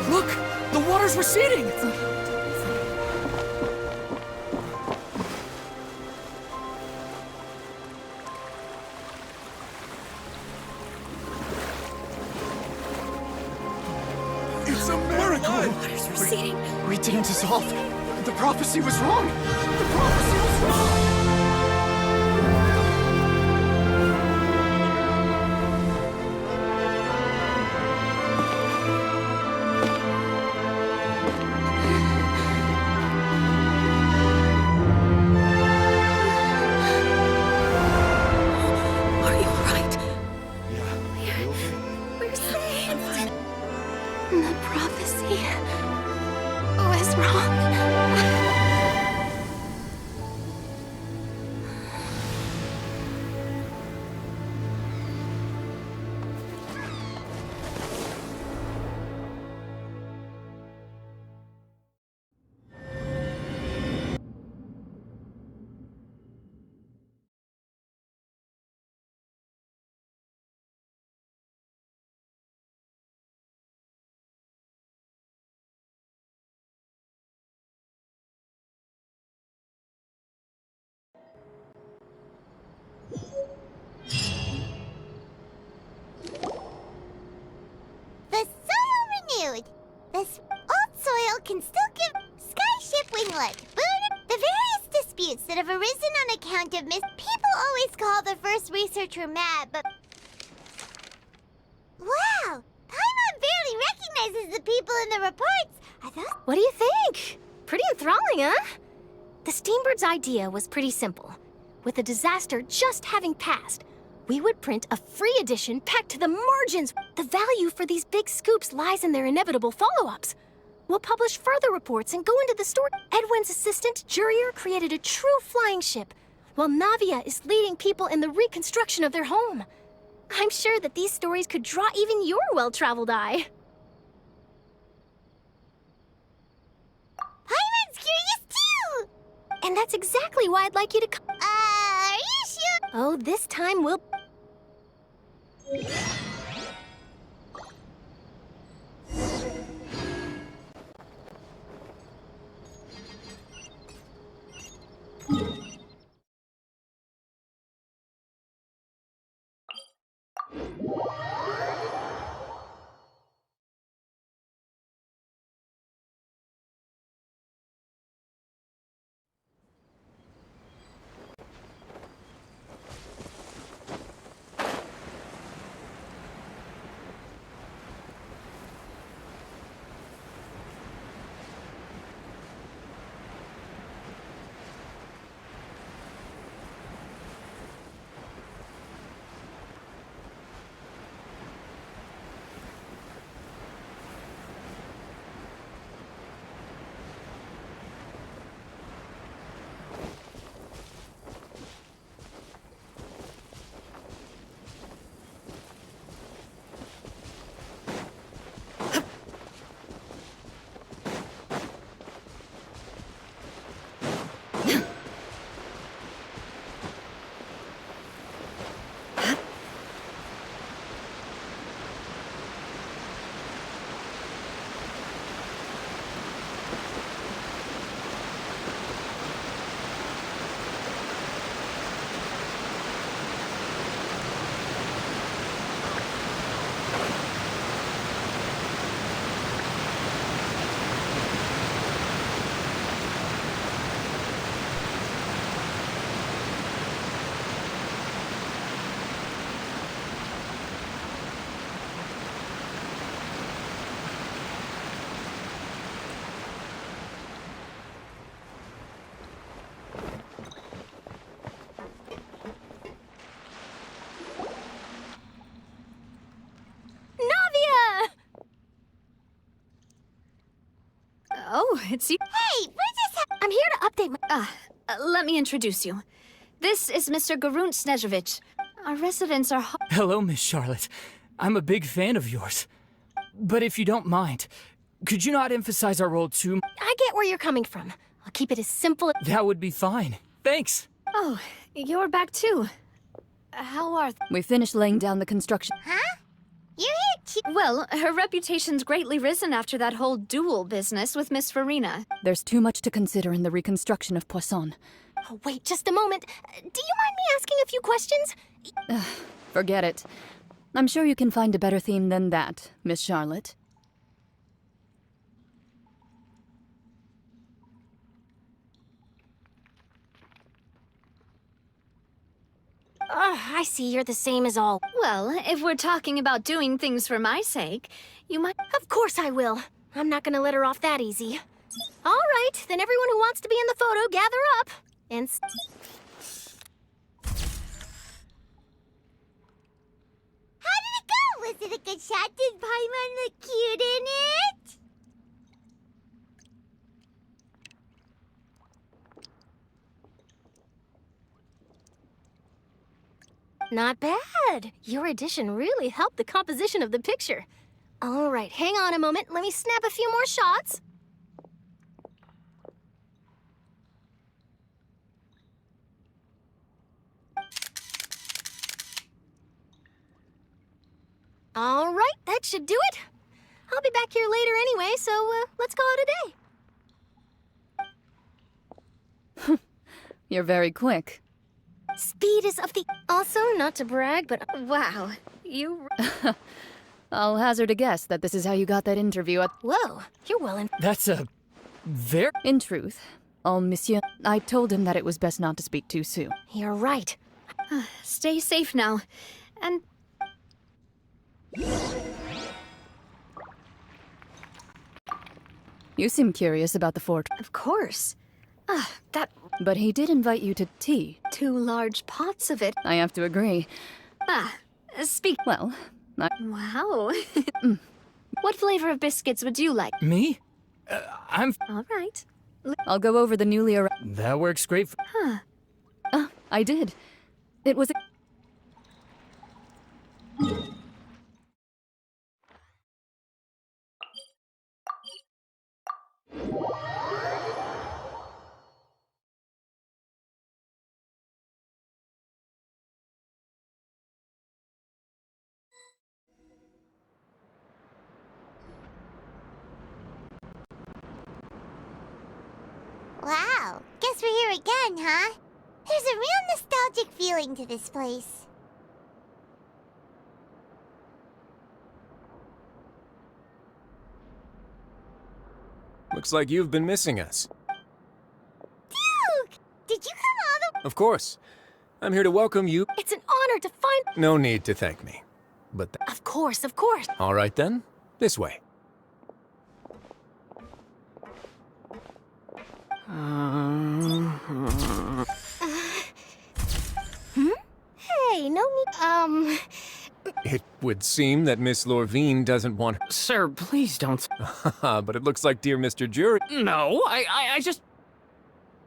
Look! The water's receding! It's a miracle! Water's receding. We didn't dissolve. The prophecy was wrong. The prophecy was wrong. Are you right? We're saved. The prophecy was wrong. that have arisen on account of People always call the first researcher mad, but... Wow! Paimon barely recognizes the people in the reports. I thought... What do you think? Pretty enthralling, huh? The Steambird's idea was pretty simple. With the disaster just having passed, we would print a free edition packed to the margins. The value for these big scoops lies in their inevitable follow-ups. We'll publish further reports and go into the story. Edwin's assistant, Jurier, created a true flying ship, while Navia is leading people in the reconstruction of their home. I'm sure that these stories could draw even your well-traveled eye. Paimon's curious too! And that's exactly why I'd like you to come. Are you sure? Oh, this time we'll... Oh, it's you. Hey, Princess! I'm here to update my... Let me introduce you. This is Mr. Garunt Snezhevich. Our residents are... Hello, Miss Charlotte. I'm a big fan of yours. But if you don't mind, could you not emphasize our role too? I get where you're coming from. I'll keep it as simple... That would be fine. Thanks. Oh, you're back too. How are... We finished laying down the construction. Huh? You're here too? Well, her reputation's greatly risen after that whole duel business with Miss Farina. There's too much to consider in the reconstruction of Poisson. Oh, wait just a moment. Do you mind me asking a few questions? Forget it. I'm sure you can find a better theme than that, Miss Charlotte. I see you're the same as all. Well, if we're talking about doing things for my sake, you might... Of course I will. I'm not gonna let her off that easy. All right, then everyone who wants to be in the photo, gather up. And... How did it go? Was it a good shot? Did Paimon look cute in it? Not bad. Your addition really helped the composition of the picture. All right, hang on a moment. Let me snap a few more shots. All right, that should do it. I'll be back here later anyway, so let's call it a day. You're very quick. Speed is of the... Also, not to brag, but... Wow, you... I'll hazard a guess that this is how you got that interview at... Whoa, you're well in... That's a... very... In truth, Oh, monsieur, I told him that it was best not to speak too soon. You're right. Stay safe now. And... You seem curious about the fort. Of course. But he did invite you to tea. 2 large pots of it. I have to agree. Well, Wow. What flavor of biscuits would you like? Me? I'm... All right. I'll go over the newly arrived... That works great for... I did. It was... Wow, guess we're here again, huh? There's a real nostalgic feeling to this place. Looks like you've been missing us. Duke! Did you come all the... Of course. I'm here to welcome you. It's an honor to find... No need to thank me. But Of course, of course. all right then. This way. Hey, no need... It would seem that Miss Lorvine doesn't want... Sir, please don't... But it looks like dear Mr. Jury... No, I just...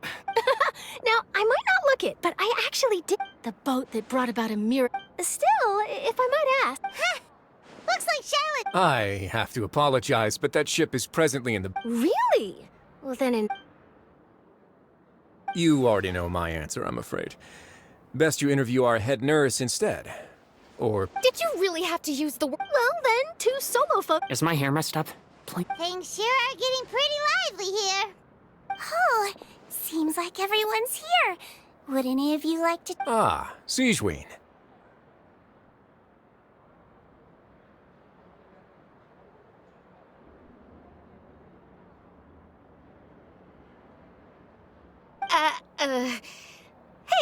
Now, I might not look it, but I actually did... The boat that brought about a miracle... Still, if I might ask... Looks like Charlotte... I have to apologize, but that ship is presently in the... Really? Well, then in... You already know my answer, I'm afraid. Best you interview our head nurse instead. Or... Did you really have to use the word? Well, then, 2 solo folks... Is my hair messed up? Please. Things sure are getting pretty lively here. Oh, seems like everyone's here. Would any of you like to... Ah, Siegeween.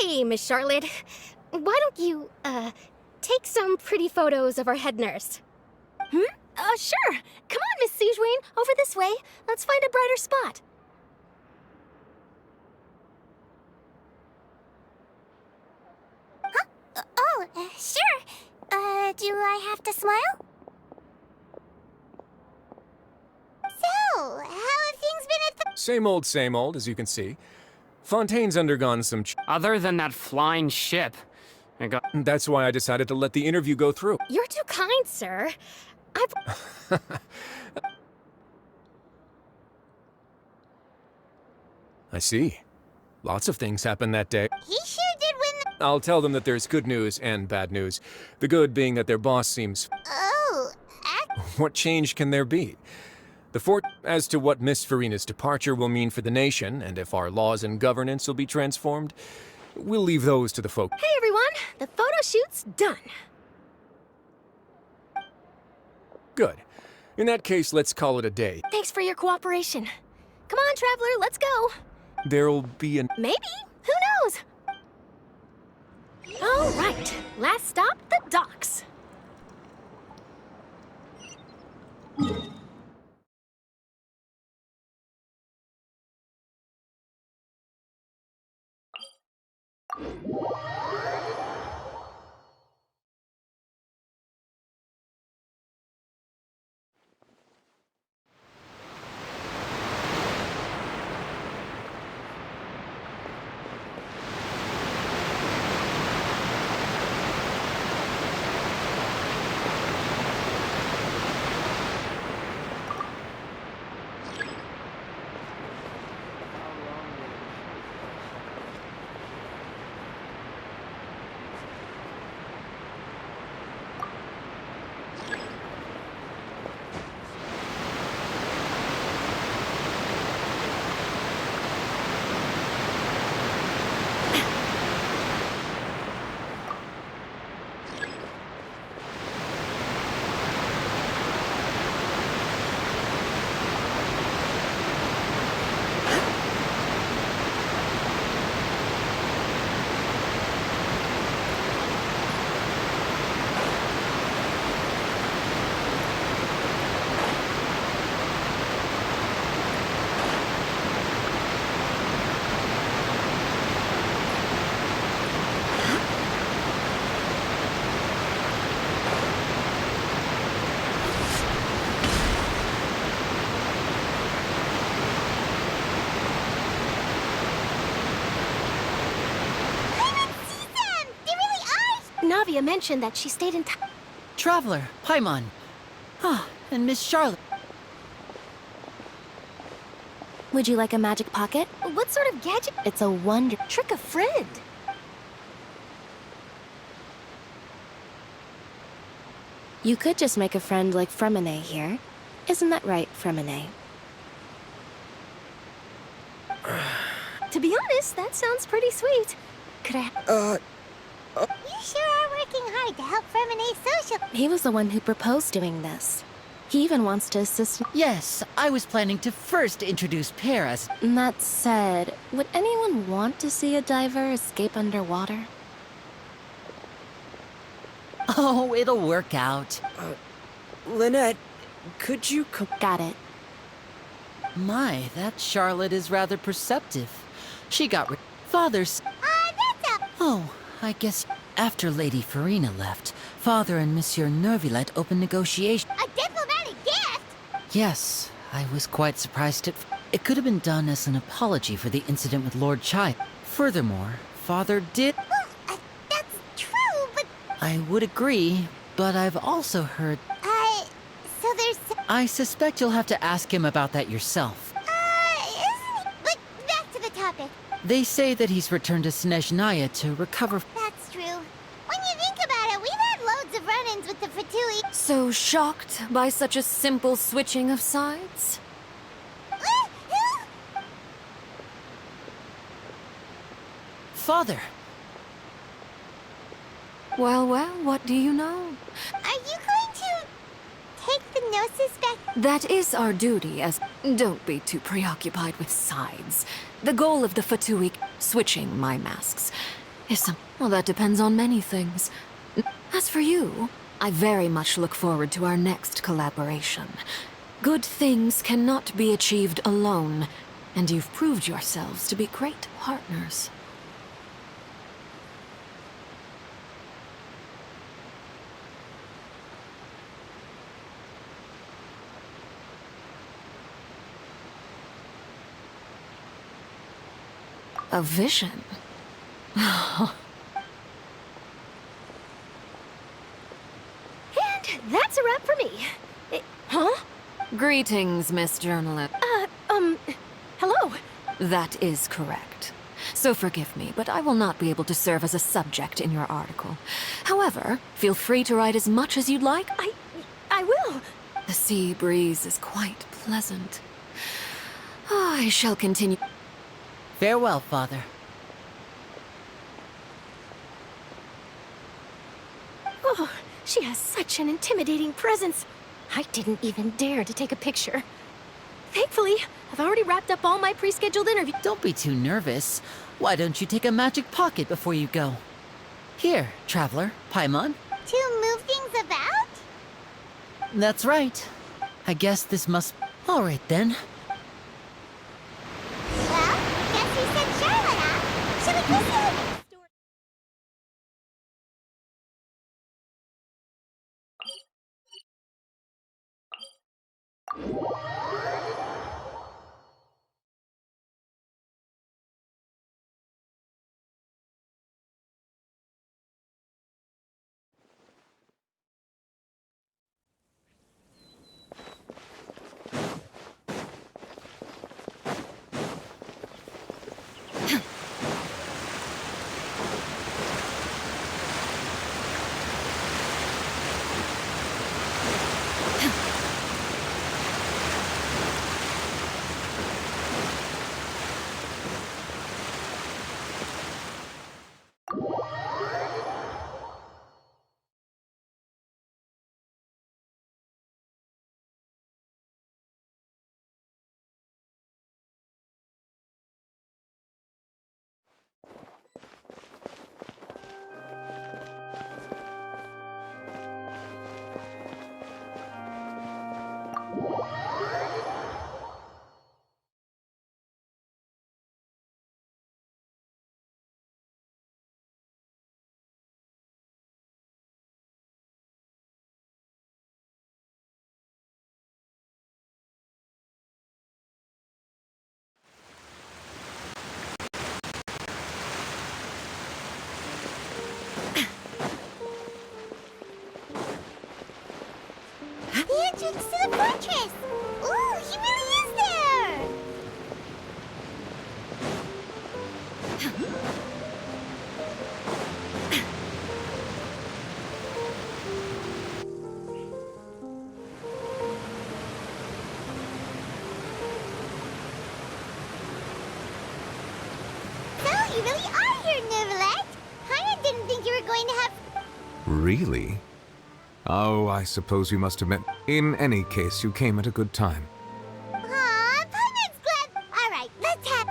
Hey, Miss Charlotte. Why don't you, take some pretty photos of our head nurse? Sure. Come on, Miss Siegeween. Over this way. Let's find a brighter spot. Huh? Sure. Do I have to smile? So, how have things been at the... Same old, as you can see. Fontaine's undergone some... Other than that flying ship. That's why I decided to let the interview go through. You're too kind, sir. I see. Lots of things happened that day. He sure did win the... I'll tell them that there's good news and bad news. The good being that their boss seems... Oh, What change can there be? The fort as to what Miss Farina's departure will mean for the nation, and if our laws and governance will be transformed, we'll leave those to the folk. Hey, everyone. The photo shoot's done. Good. In that case, let's call it a day. Thanks for your cooperation. Come on, Traveler, let's go. There'll be an... Maybe. Who knows? All right. Last stop, the docks. Olivia mentioned that she stayed in Traveler, Paimon. Ah, and Miss Charlotte. Would you like a magic pocket? What sort of gadget? It's a wonder. Trick a friend. You could just make a friend like Fremine here. Isn't that right, Fremine? To be honest, that sounds pretty sweet. Could I... You sure are working hard to help Fremine social. He was the one who proposed doing this. He even wants to assist... Yes, I was planning to first introduce Pear as... That said, would anyone want to see a diver escape underwater? Oh, it'll work out. Lynette, could you come... Got it. My, that Charlotte is rather perceptive. She got Father's... that's a... Oh, I guess after Lady Farina left, Father and Monsieur Nervillet opened negotiations. A diplomatic gift? Yes, I was quite surprised at... It could have been done as an apology for the incident with Lord Chai. Furthermore, Father did... Well, that's true, but... I would agree, but I've also heard... So there's... I suspect you'll have to ask him about that yourself. Isn't it? But back to the topic. They say that he's returned to Snezhnaya to recover... That's true. When you think about it, we've had loads of run-ins with the Fatui. So shocked by such a simple switching of sides? Father! Well, what do you know? Are you going to take the Gnosis back? That is our duty as... Don't be too preoccupied with sides. The goal of the Fatui, switching my masks, is some... Well, that depends on many things. As for you, I very much look forward to our next collaboration. Good things cannot be achieved alone, and you've proved yourselves to be great partners. A vision? And that's a wrap for me. Huh? Greetings, Miss Journalist. Hello? That is correct. So forgive me, but I will not be able to serve as a subject in your article. However, feel free to write as much as you'd like. I will. The sea breeze is quite pleasant. I shall continue. Farewell, Father. Oh, she has such an intimidating presence. I didn't even dare to take a picture. Thankfully, I've already wrapped up all my pre-scheduled interviews. Don't be too nervous. Why don't you take a magic pocket before you go? Here, Traveler, Paimon. To move things about? That's right. I guess this must... All right, then. Well, guess you said Charlotte, huh? Should we go see her? entrance to the fortress! Ooh, he really is there! So, you really are here, Neuvillette! Hyena didn't think you were going to have... Really? Oh, I suppose you must have met. In any case, you came at a good time. Aw, Paimon's glad... Alright, let's have...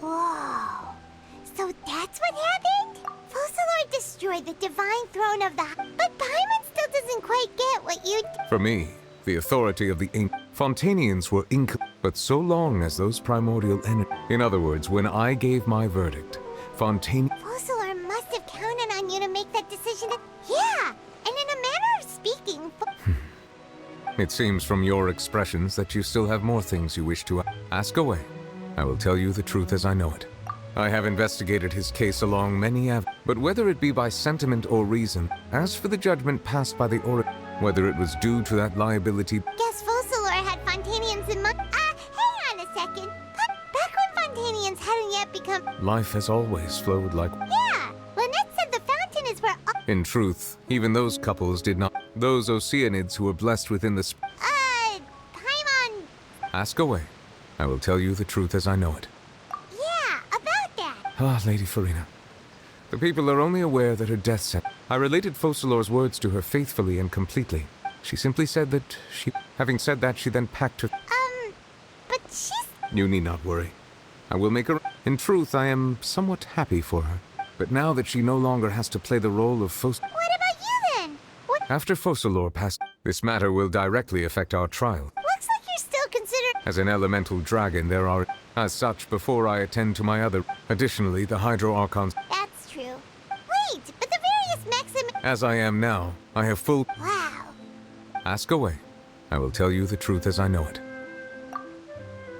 Whoa. So that's what happened? Focalor destroyed the divine throne of the... But Paimon still doesn't quite get what you... For me, the authority of the ancient Fontainians were but so long as those primordial energy. In other words, when I gave my verdict, Fontaine... Focalor must have counted on you to make that decision. Yeah, and in a manner of speaking... It seems from your expressions that you still have more things you wish to ask away. I will tell you the truth as I know it. I have investigated his case along many avenues, but whether it be by sentiment or reason, as for the judgment passed by the oracle, whether it was due to that liability... Guess Focalor had Fontainians in mind. Hang on a second. Back when Fontainians hadn't yet become... Life has always flowed like... Yeah, Lynette said the fountain is where... In truth, even those couples did not... Those Oceanids who were blessed within the... Paimon... Ask away. I will tell you the truth as I know it. Yeah, about that. Ah, Lady Farina. The people are only aware that her death sent. I related Focalor's words to her faithfully and completely. She simply said that she... Having said that, she then packed her... But she's... You need not worry. I will make her... In truth, I am somewhat happy for her. But now that she no longer has to play the role of What about you then? What... After Focalor passed, this matter will directly affect our trial. Looks like you're still considered... As an elemental dragon, there are... As such, before I attend to my other... Additionally, the Hydro Archons... That's true. Wait, but the various maxim... As I am now, I have full... Wow. Ask away. I will tell you the truth as I know it.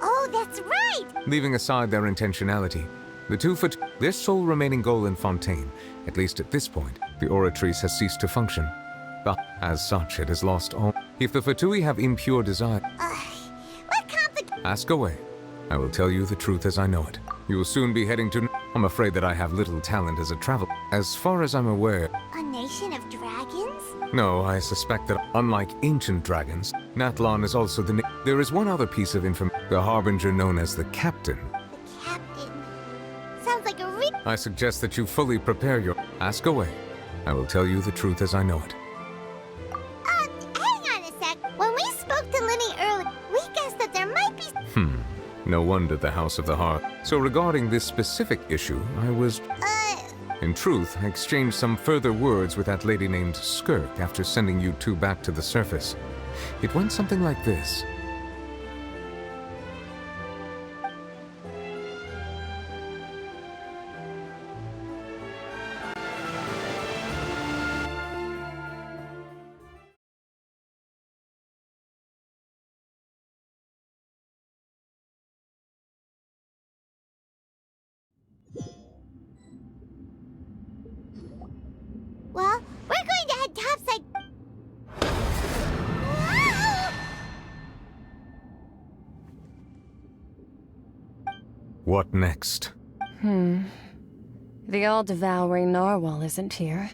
Oh, that's right! Leaving aside their intentionality, the their sole remaining goal in Fontaine, at least at this point, the Oratrice has ceased to function. But, as such, it has lost all... If the Fatui have impure desire... What complicated... Ask away. I will tell you the truth as I know it. You will soon be heading to... I'm afraid that I have little talent as a traveler. As far as I'm aware... A nation of dragons? No, I suspect that, unlike ancient dragons, Natlan is also the... There is one other piece of information. The Harbinger known as the Captain. The Captain. Sounds like a I suggest that you fully prepare your... Ask away. I will tell you the truth as I know it. Hang on a sec. When we spoke to Linny earlier, we guessed that there might be... No wonder the House of the Heart. So regarding this specific issue, I was... In truth, I exchanged some further words with that lady named Skirk after sending you two back to the surface. It went something like this. Well, we're going to head topside... What next? The all-devouring narwhal isn't here.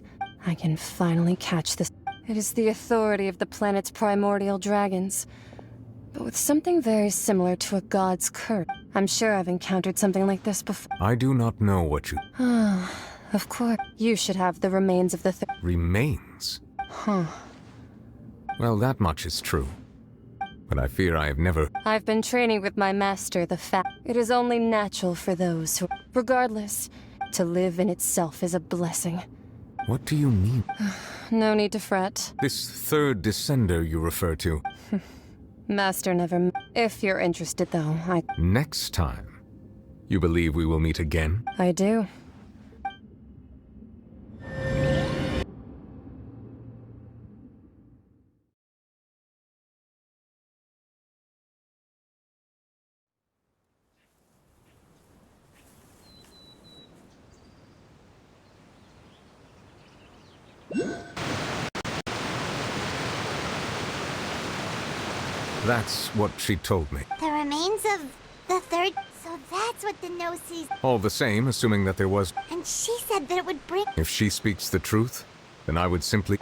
I can finally catch this. It is the authority of the planet's primordial dragons, but with something very similar to a god's curse. I'm sure I've encountered something like this before. I do not know what you... Of course. You should have the remains of the Remains? Huh. Well, that much is true. But I fear I have never... I've been training with my master, the Fat. It is only natural for those who... Regardless, to live in itself is a blessing. What do you mean? No need to fret. This third descender you refer to. Master never... If you're interested, though, Next time. You believe we will meet again? I do. That's what she told me. The remains of the third. So that's what the Gnosis. All the same, assuming that there was. And she said that it would bring. If she speaks the truth, then I would simply.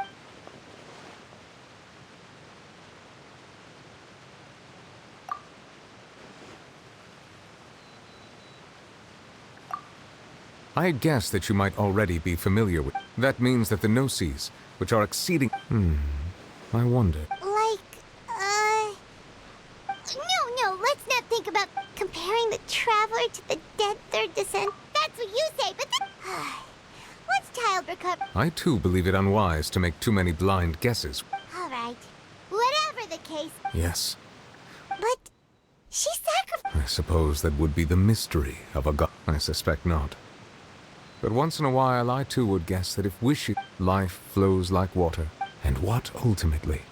I guess that you might already be familiar with. That means that the Gnosis, which are exceeding. I wonder. No, let's not think about comparing the Traveler to the dead third descent. That's what you say, but what's child recovery? I too believe it unwise to make too many blind guesses. All right, whatever the case. Yes. But she sacrificed. I suppose that would be the mystery of a god. I suspect not. But once in a while, I too would guess that if wishes, life flows like water. And what ultimately